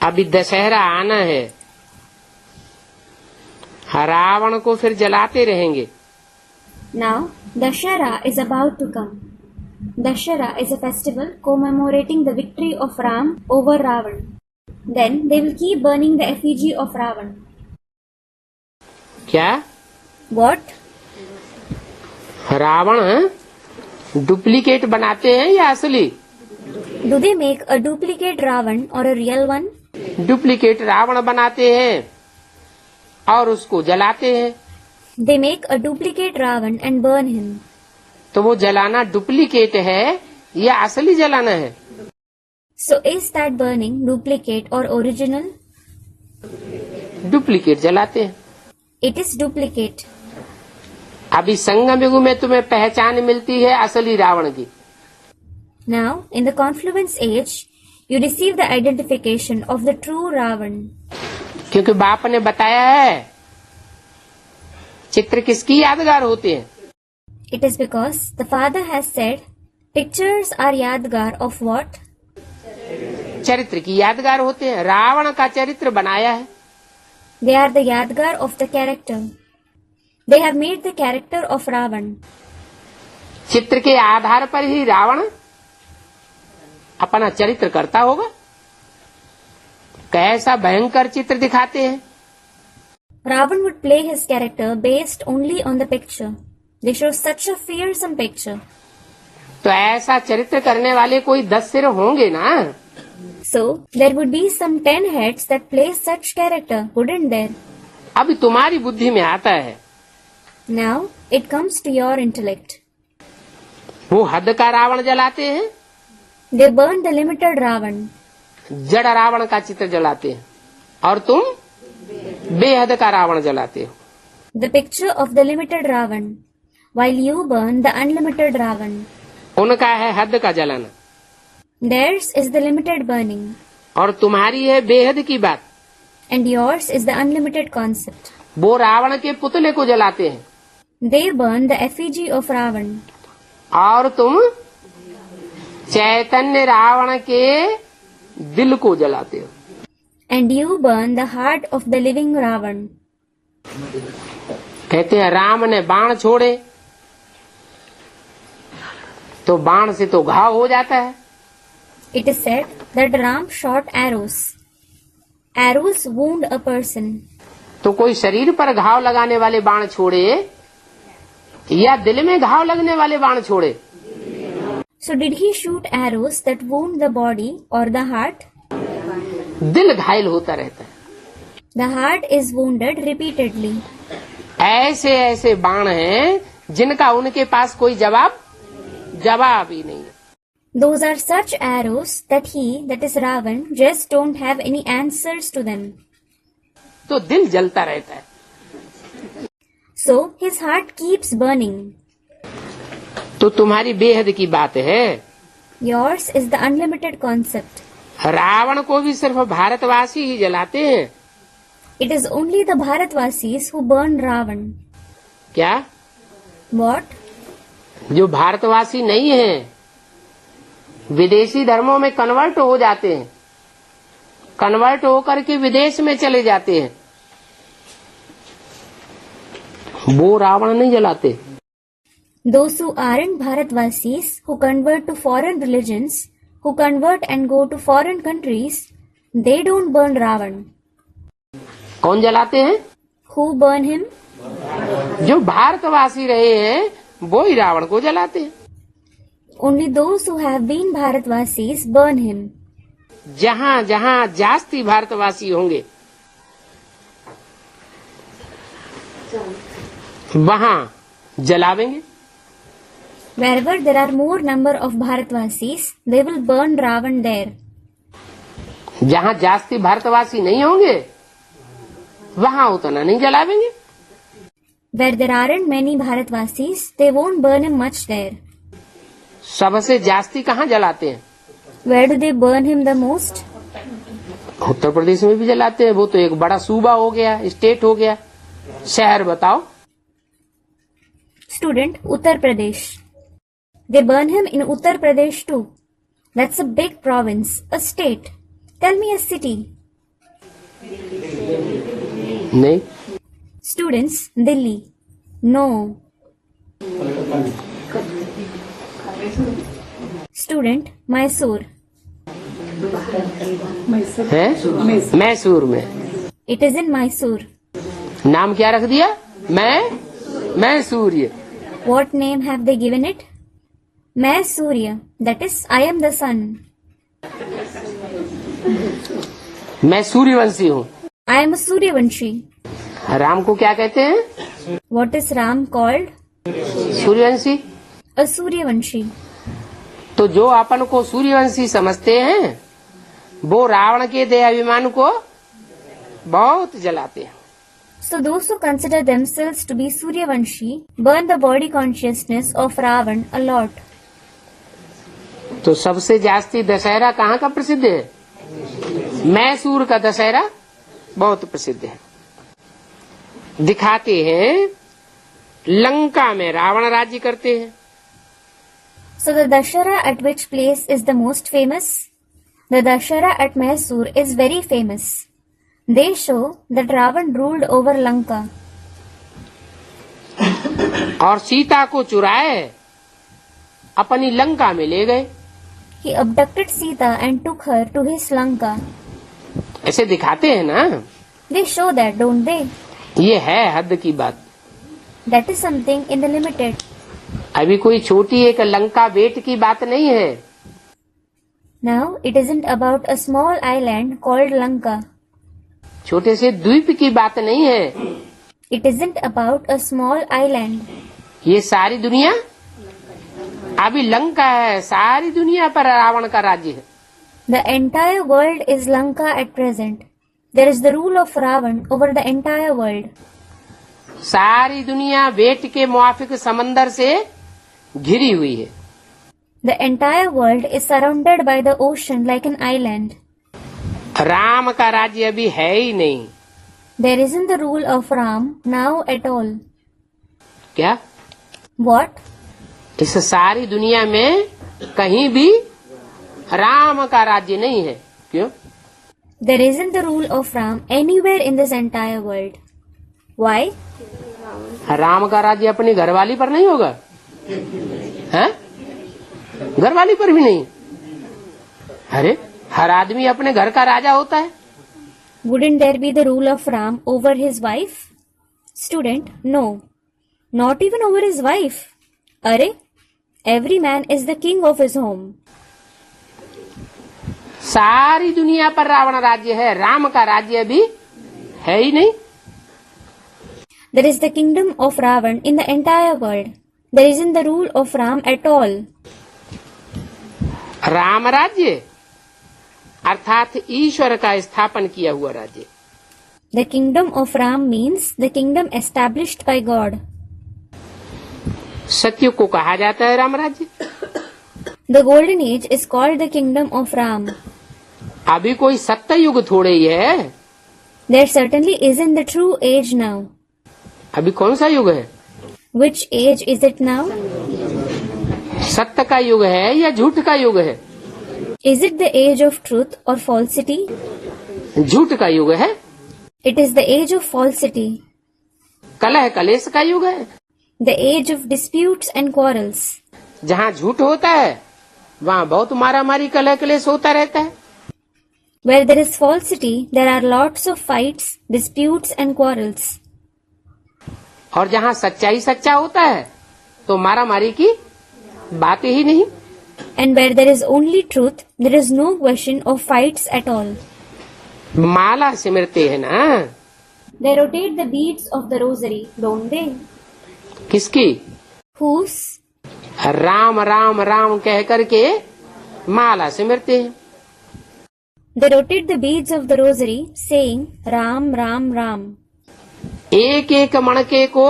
[SPEAKER 2] अभी दशहरा आना है, रावण को फिर जलाते रहेंगे।
[SPEAKER 3] Now, Dashara is about to come. Dashara is a festival commemorating the victory of Ram over Ravan. Then they will keep burning the effigy of Ravan.
[SPEAKER 2] क्या?
[SPEAKER 1] What?
[SPEAKER 2] Ravan duplicate बनाते हैं या असली?
[SPEAKER 1] Do they make a duplicate Ravan or a real one?
[SPEAKER 2] Duplicate Ravan बनाते हैं और उसको जलाते हैं।
[SPEAKER 1] They make a duplicate Ravan and burn him.
[SPEAKER 2] तो वो जलाना डुप्लीकेट है या असली जलाना है?
[SPEAKER 1] So is that burning duplicate or original?
[SPEAKER 2] Duplicate जलाते हैं।
[SPEAKER 1] It is duplicate.
[SPEAKER 2] अभी संगम युग में तुम्हें पहचान मिलती है असली रावण की।
[SPEAKER 1] Now, in the confluence age, you receive the identification of the true Ravan.
[SPEAKER 2] क्योंकि बाप ने बताया है चित्र किसकी यादगार होते हैं।
[SPEAKER 1] It is because the father has said, pictures are yadgar of what?
[SPEAKER 2] चरित्र की यादगार होते हैं। रावण का चरित्र बनाया है।
[SPEAKER 1] They are the yadgar of the character. They have made the character of Ravan.
[SPEAKER 2] चित्र के आधार पर ही रावण अपना चरित्र करता होगा। कैसा भयंकर चित्र दिखाते हैं।
[SPEAKER 1] Ravan would play his character based only on the picture. They show such a fearsome picture.
[SPEAKER 2] तो ऐसा चरित्र करने वाले कोई 10 सिर होंगे ना।
[SPEAKER 1] So, there would be some 10 heads that play such character, wouldn't there?
[SPEAKER 2] अब तुम्हारी बुद्धि में आता है।
[SPEAKER 1] Now, it comes to your intellect.
[SPEAKER 2] वो हद का रावण जलाते हैं,
[SPEAKER 1] They burn the limited Ravan.
[SPEAKER 2] जड़ रावण का चित्र जलाते हैं, और तुम बेहद का रावण जलाते हो।
[SPEAKER 1] The picture of the limited Ravan, while you burn the unlimited Ravan.
[SPEAKER 2] उनका है हद का जलाना,
[SPEAKER 1] Theirs is the limited burning,
[SPEAKER 2] और तुम्हारी है बेहद की बात।
[SPEAKER 1] and yours is the unlimited concept.
[SPEAKER 2] वो रावण के पुतले को जलाते हैं,
[SPEAKER 1] They burn the effigy of Ravan,
[SPEAKER 2] और तुम चैतन्य रावण के दिल को जलाते हो।
[SPEAKER 1] and you burn the heart of the living Ravan.
[SPEAKER 2] कहते हैं राम ने बाण छोड़े तो बाण से तो घाव हो जाता है।
[SPEAKER 1] It is said that Ram shot arrows. Arrows wound a person.
[SPEAKER 2] तो कोई शरीर पर घाव लगाने वाले बाण छोड़े या दिल में घाव लगने वाले बाण छोड़े?
[SPEAKER 1] So did he shoot arrows that wound the body or the heart?
[SPEAKER 2] दिल घायल होता रहता है।
[SPEAKER 1] The heart is wounded repeatedly.
[SPEAKER 2] ऐसे ऐसे बाण हैं जिनका उनके पास कोई जवाब ही नहीं है।
[SPEAKER 1] Those are such arrows that he, that is Ravan, just don't have any answers to them.
[SPEAKER 2] तो दिल जलता रहता है।
[SPEAKER 1] So his heart keeps burning.
[SPEAKER 2] तो तुम्हारी बेहद की बात है।
[SPEAKER 1] Yours is the unlimited concept.
[SPEAKER 2] Ravan को भी सिर्फ भारतवासी ही जलाते हैं।
[SPEAKER 1] It is only the Bharatvasis who burn Ravan.
[SPEAKER 2] क्या?
[SPEAKER 1] What?
[SPEAKER 2] जो भारतवासी नहीं है, विदेशी धर्मों में कन्वर्ट हो जाते हैं, कन्वर्ट होकर के विदेश में चले जाते हैं, वो रावण नहीं जलाते।
[SPEAKER 1] Those who aren't Bharatvasis, who convert to foreign religions, who convert and go to foreign countries, they don't burn Ravan.
[SPEAKER 2] कौन जलाते हैं?
[SPEAKER 1] Who burn him?
[SPEAKER 2] जो भारतवासी रहे हैं वो ही रावण को जलाते हैं।
[SPEAKER 1] Only those who have been Bharatvasis burn him.
[SPEAKER 2] जहाँ जहाँ जास्ती भारतवासी होंगे वहाँ जलावेंगे।
[SPEAKER 1] Wherever there are more number of Bharatvasis, they will burn Ravan there.
[SPEAKER 2] जहाँ जास्ती भारतवासी नहीं होंगे वहाँ उतना नहीं जलावेंगे।
[SPEAKER 1] Where there aren't many Bharatvasis, they won't burn him much there.
[SPEAKER 2] सबसे जास्ती कहाँ जलाते हैं?
[SPEAKER 1] Where do they burn him the most?
[SPEAKER 2] Uttar Pradesh में भी जलाते हैं। वो तो एक बड़ा सूबा हो गया, स्टेट हो गया। शहर बताओ।
[SPEAKER 1] Student, Uttar Pradesh. They burn him in Uttar Pradesh too. That's a big province, a state. Tell me a city.
[SPEAKER 2] नहीं।
[SPEAKER 1] Students, Delhi. No. Student, Mysore.
[SPEAKER 2] है मैसूर में।
[SPEAKER 1] It is in Mysore.
[SPEAKER 2] नाम क्या रख दिया? मैसूर्य।
[SPEAKER 1] What name have they given it? मैं सूर्य. That is, I am the sun.
[SPEAKER 2] मैं सूर्यवंशी हूँ।
[SPEAKER 1] I am a Suryavanshi.
[SPEAKER 2] Ram को क्या कहते हैं?
[SPEAKER 1] What is Ram called?
[SPEAKER 2] Suryavanshi.
[SPEAKER 1] A Suryavanshi.
[SPEAKER 2] तो जो अपन को सूर्यवंशी समझते हैं वो रावण के देहाभिमान को बहुत जलाते हैं।
[SPEAKER 1] So those who consider themselves to be Suryavanshi burn the body consciousness of Ravan a lot.
[SPEAKER 2] तो सबसे जास्ती दशहरा कहाँ का प्रसिद्ध है? मैसूर का दशहरा बहुत प्रसिद्ध है। दिखाते हैं लंका में रावण राज्य करते हैं।
[SPEAKER 1] So the Dashara at which place is the most famous? The Dashara at Mysore is very famous. They show that Ravan ruled over Lanka.
[SPEAKER 2] और सीता को चुराए अपनी लंका में ले गए।
[SPEAKER 1] He abducted Sita and took her to his Lanka.
[SPEAKER 2] ऐसे दिखाते हैं ना।
[SPEAKER 1] They show that, don't they?
[SPEAKER 2] ये है हद की बात।
[SPEAKER 1] That is something in the limited.
[SPEAKER 2] अभी कोई छोटी एक लंका बेट की बात नहीं है।
[SPEAKER 1] Now it isn't about a small island called Lanka.
[SPEAKER 2] छोटे से द्वीप की बात नहीं है।
[SPEAKER 1] It isn't about a small island.
[SPEAKER 2] ये सारी दुनिया अभी लंका है। सारी दुनिया पर रावण का राज्य है।
[SPEAKER 1] The entire world is Lanka at present. There is the rule of Ravan over the entire world.
[SPEAKER 2] सारी दुनिया बेट के मुआफिक समंदर से घिरी हुई है।
[SPEAKER 1] The entire world is surrounded by the ocean like an island.
[SPEAKER 2] Ram का राज्य अभी है ही नहीं।
[SPEAKER 1] There isn't the rule of Ram now at all.
[SPEAKER 2] क्या?
[SPEAKER 1] What?
[SPEAKER 2] इस सारी दुनिया में कहीं भी राम का राज्य नहीं है। क्यों?
[SPEAKER 1] There isn't the rule of Ram anywhere in this entire world. Why?
[SPEAKER 2] Ram का राज्य अपनी घरवाली पर नहीं होगा? हैं? घरवाली पर भी नहीं। अरे हर आदमी अपने घर का राजा होता है।
[SPEAKER 1] Wouldn't there be the rule of Ram over his wife? Student, no. Not even over his wife. Arey, every man is the king of his home.
[SPEAKER 2] सारी दुनिया पर रावण राज्य है। राम का राज्य अभी है ही नहीं।
[SPEAKER 1] There is the kingdom of Ravan in the entire world. There isn't the rule of Ram at all.
[SPEAKER 2] Ram राज्य अर्थात ईश्वर का स्थापन किया हुआ राज्य।
[SPEAKER 1] The kingdom of Ram means the kingdom established by God.
[SPEAKER 2] सत्य को कहा जाता है राम राज्य।
[SPEAKER 1] The golden age is called the kingdom of Ram.
[SPEAKER 2] अभी कोई सत्य युग थोड़े ही है।
[SPEAKER 1] There certainly isn't the true age now.
[SPEAKER 2] अभी कौन सा युग है?
[SPEAKER 1] Which age is it now?
[SPEAKER 2] सत्य का युग है या झूठ का युग है?
[SPEAKER 1] Is it the age of truth or falsity?
[SPEAKER 2] झूठ का युग है।
[SPEAKER 1] It is the age of falsity.
[SPEAKER 2] कलह कलेश का युग है।
[SPEAKER 1] The age of disputes and quarrels.
[SPEAKER 2] जहाँ झूठ होता है वहाँ बहुत मारा मारी कलह कलेश होता रहता है।
[SPEAKER 1] Where there is falsity, there are lots of fights, disputes and quarrels.
[SPEAKER 2] और जहाँ सच्चाई सच्चा होता है तो मारा मारी की बात ही नहीं।
[SPEAKER 1] And where there is only truth, there is no question of fights at all.
[SPEAKER 2] माला सिमरते हैं ना,
[SPEAKER 3] They rotate the beads of the rosary, don't they?
[SPEAKER 2] किसकी?
[SPEAKER 1] Whose?
[SPEAKER 2] राम राम राम कह करके माला सिमरते हैं।
[SPEAKER 1] They rotate the beads of the rosary, saying Ram, Ram, Ram.
[SPEAKER 2] एक एक मणके को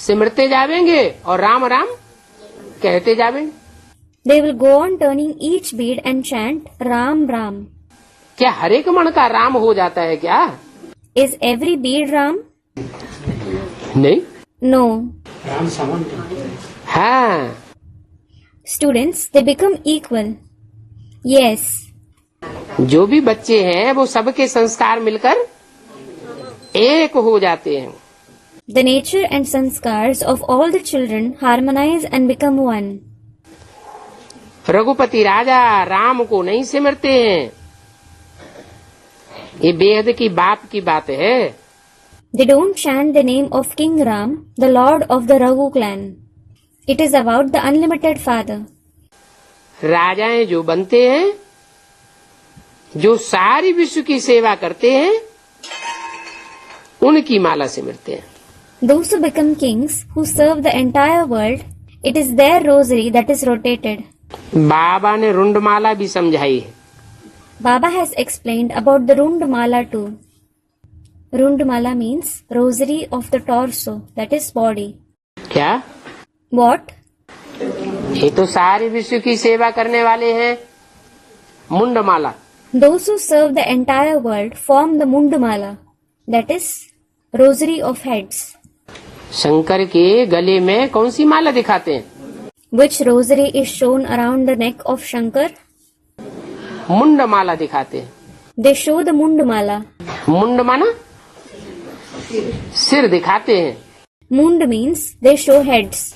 [SPEAKER 2] सिमरते जावेंगे और राम राम कहते जावेंगे।
[SPEAKER 1] They will go on turning each bead and chant Ram, Ram.
[SPEAKER 2] क्या हर एक मणका राम हो जाता है क्या?
[SPEAKER 1] Is every bead Ram?
[SPEAKER 2] नहीं।
[SPEAKER 1] No.
[SPEAKER 4] राम समान
[SPEAKER 2] हाँ,
[SPEAKER 1] Students, they become equal. Yes.
[SPEAKER 2] जो भी बच्चे हैं वो सबके संस्कार मिलकर एक हो जाते हैं।
[SPEAKER 1] The nature and sanskars of all the children harmonize and become one.
[SPEAKER 2] Raghupati राजा राम को नहीं सिमरते हैं, ये बेहद की बाप की बात है।
[SPEAKER 1] They don't chant the name of King Ram, the lord of the Raghu clan. It is about the unlimited father.
[SPEAKER 2] राजाएं जो बनते हैं, जो सारी विश्व की सेवा करते हैं, उनकी माला सिमरते हैं।
[SPEAKER 1] Those who become kings, who serve the entire world, it is their rosary that is rotated.
[SPEAKER 2] बाबा ने रुंडमाला भी समझाई है।
[SPEAKER 1] Baba has explained about the Rundmala too. Rundmala means rosary of the torso, that is body.
[SPEAKER 2] क्या?
[SPEAKER 1] What?
[SPEAKER 2] ये तो सारी विश्व की सेवा करने वाले हैं, मुंडमाला।
[SPEAKER 1] Those who serve the entire world form the Mundmala, that is rosary of heads.
[SPEAKER 2] Shankar के गले में कौन सी माला दिखाते हैं?
[SPEAKER 1] Which rosary is shown around the neck of Shankar?
[SPEAKER 2] मुंडमाला दिखाते हैं।
[SPEAKER 1] They show the Mundmala.
[SPEAKER 2] मुंड माना सिर दिखाते हैं,
[SPEAKER 1] Mund means they show heads.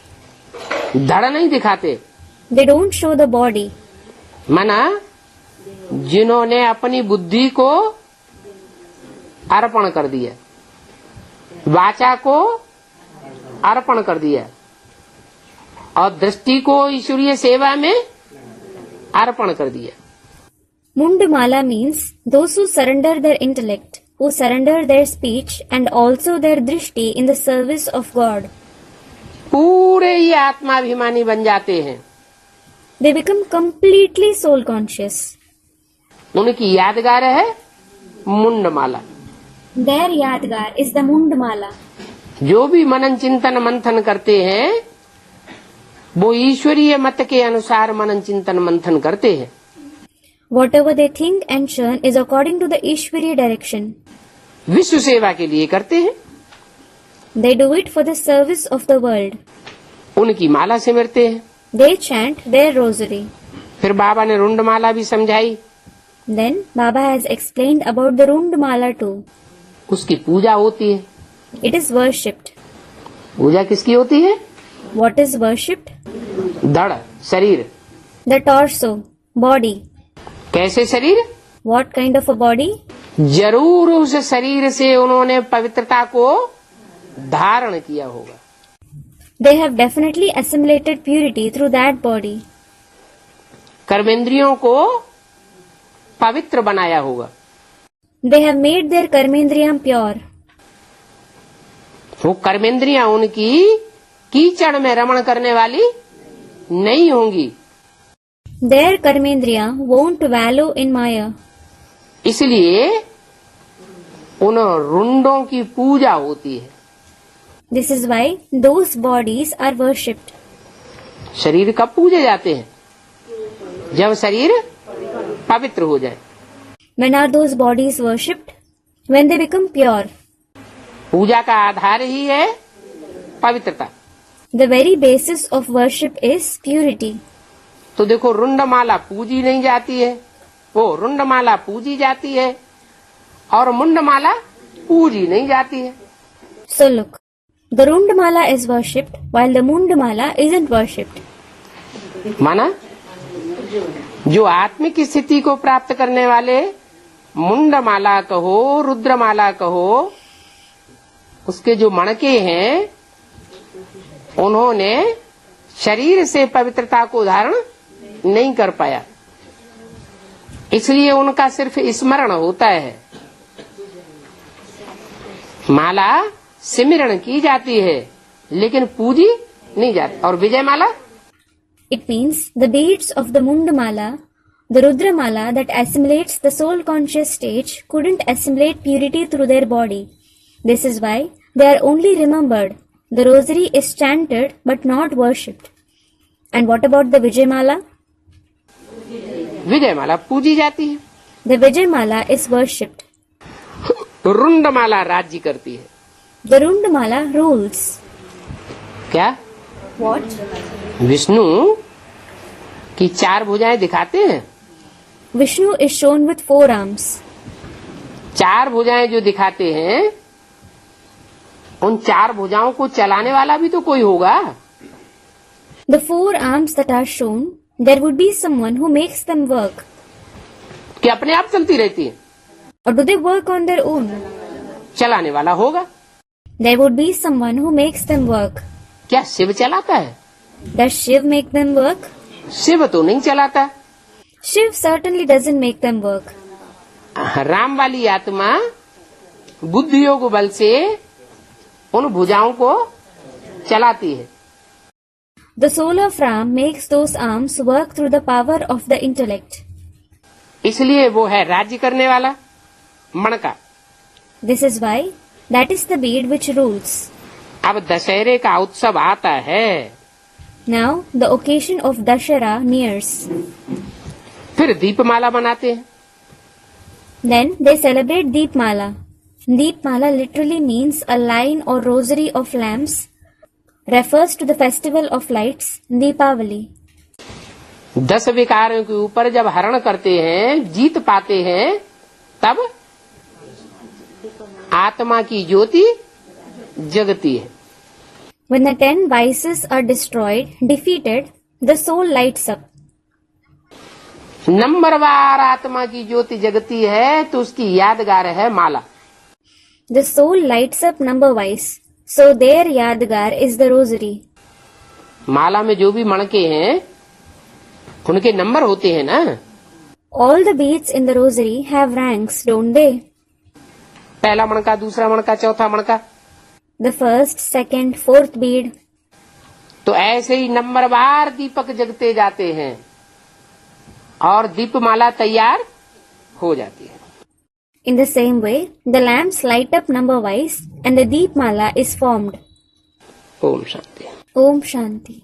[SPEAKER 2] धड़ नहीं दिखाते।
[SPEAKER 1] They don't show the body.
[SPEAKER 2] माना जिन्होंने अपनी बुद्धि को अर्पण कर दिया, वाचा को अर्पण कर दिया और दृष्टि को ईश्वरीय सेवा में अर्पण कर दिया।
[SPEAKER 1] Mundmala means those who surrender their intellect, who surrender their speech and also their drishti in the service of God.
[SPEAKER 2] पूरे ही आत्माभिमानी बन जाते हैं।
[SPEAKER 1] They become completely soul conscious.
[SPEAKER 2] उनकी यादगार है मुंडमाला।
[SPEAKER 3] Their yadgar is the Mundmala.
[SPEAKER 2] जो भी मनन चिंतन मंथन करते हैं वो ईश्वरीय मत के अनुसार मनन चिंतन मंथन करते हैं।
[SPEAKER 1] Whatever they think and churn is according to the Ishwari direction.
[SPEAKER 2] विश्व सेवा के लिए करते हैं।
[SPEAKER 1] They do it for the service of the world.
[SPEAKER 2] उनकी माला सिमरते हैं।
[SPEAKER 1] They chant their rosary.
[SPEAKER 2] फिर बाबा ने रुंडमाला भी समझाई,
[SPEAKER 1] Then Baba has explained about the Rundmala too.
[SPEAKER 2] उसकी पूजा होती है।
[SPEAKER 1] It is worshipped.
[SPEAKER 2] पूजा किसकी होती है?
[SPEAKER 1] What is worshipped?
[SPEAKER 2] धड़ शरीर।
[SPEAKER 1] The torso, body.
[SPEAKER 2] कैसे शरीर?
[SPEAKER 1] What kind of a body?
[SPEAKER 2] जरूर उस शरीर से उन्होंने पवित्रता को धारण किया होगा।
[SPEAKER 1] They have definitely assimilated purity through that body.
[SPEAKER 2] कर्मेंद्रियों को पवित्र बनाया होगा।
[SPEAKER 1] They have made their karmendriyam pure.
[SPEAKER 2] वो कर्मेंद्रियां उनकी कीचड़ में रमण करने वाली नहीं होंगी।
[SPEAKER 1] Their karmendriya won't wallow in Maya.
[SPEAKER 2] इसलिए उन रुंडों की पूजा होती है।
[SPEAKER 1] This is why those bodies are worshipped.
[SPEAKER 2] शरीर कब पूजे जाते हैं? जब शरीर पवित्र हो जाए।
[SPEAKER 1] When are those bodies worshipped? When they become pure.
[SPEAKER 2] पूजा का आधार ही है पवित्रता।
[SPEAKER 1] The very basis of worship is purity.
[SPEAKER 2] तो देखो रुंडमाला पूजी नहीं जाती है, वो रुंडमाला पूजी जाती है और मुंडमाला पूजी नहीं जाती है।
[SPEAKER 1] So look, the Rundmala is worshipped while the Mundmala isn't worshipped.
[SPEAKER 2] माना जो आत्मिक स्थिति को प्राप्त करने वाले मुंडमाला कहो रुद्रमाला कहो, उसके जो मणके हैं उन्होंने शरीर से पवित्रता को धारण नहीं कर पाया, इसलिए उनका सिर्फ स्मरण होता है। माला सिमरण की जाती है लेकिन पूजी नहीं जाती। और विजय माला,
[SPEAKER 1] It means the beads of the Mundamala, the Rudramala that assimilates the soul conscious stage, couldn't assimilate purity through their body. This is why they are only remembered. The rosary is chanted but not worshipped. And what about the Vijayamala?
[SPEAKER 2] विजय माला पूजी जाती है।
[SPEAKER 1] The Vijayamala is worshipped.
[SPEAKER 2] रुंड माला राज्य करती है।
[SPEAKER 1] The Rundamala rules.
[SPEAKER 2] क्या?
[SPEAKER 1] What?
[SPEAKER 2] Vishnu की 4 भुजाएं दिखाते हैं।
[SPEAKER 1] Vishnu is shown with 4 arms.
[SPEAKER 2] 4 भुजाएं जो दिखाते हैं, उन 4 भुजाओं को चलाने वाला भी तो कोई होगा।
[SPEAKER 1] The 4 arms that are shown, there would be someone who makes them work.
[SPEAKER 2] कि अपने आप चलती रहती है,
[SPEAKER 1] Or do they work on their own?
[SPEAKER 2] चलाने वाला होगा।
[SPEAKER 1] There would be someone who makes them work.
[SPEAKER 2] क्या शिव चलाता है?
[SPEAKER 1] Does Shiv make them work?
[SPEAKER 2] Shiv तो नहीं चलाता।
[SPEAKER 1] Shiv certainly doesn't make them work.
[SPEAKER 2] Ram वाली आत्मा बुद्धि योग बल से उन भुजाओं को चलाती है।
[SPEAKER 1] The soul of Ram makes those arms work through the power of the intellect.
[SPEAKER 2] इसलिए वो है राज्य करने वाला मणका।
[SPEAKER 1] This is why that is the bead which rules.
[SPEAKER 2] अब दशहरे का उत्सव आता है,
[SPEAKER 1] Now the occasion of Dashera nears.
[SPEAKER 2] फिर दीपमाला बनाते हैं।
[SPEAKER 1] Then they celebrate Deepmala. Deepmala literally means a line or rosary of lamps. Refers to the festival of lights, Deepavali.
[SPEAKER 2] 10 विकारों के ऊपर जब हरण करते हैं, जीत पाते हैं, तब आत्मा की ज्योति जगती है।
[SPEAKER 1] When the 10 vices are destroyed, defeated, the soul lights up.
[SPEAKER 2] नंबरवार आत्मा की ज्योति जगती है तो उसकी यादगार है माला।
[SPEAKER 1] The soul lights up number wise, so their yadgar is the rosary.
[SPEAKER 2] माला में जो भी मणके हैं उनके नंबर होते हैं ना।
[SPEAKER 1] All the beads in the rosary have ranks, don't they?
[SPEAKER 2] पहला मणका, दूसरा मणका, चौथा मणका।
[SPEAKER 1] The first, second, fourth bead.
[SPEAKER 2] तो ऐसे ही नंबरवार दीपक जगते जाते हैं और दीपमाला तैयार हो जाती है।
[SPEAKER 1] In the same way, the lamps light up number wise and the Deepmala is formed.
[SPEAKER 2] Om Shanti.
[SPEAKER 1] Om Shanti.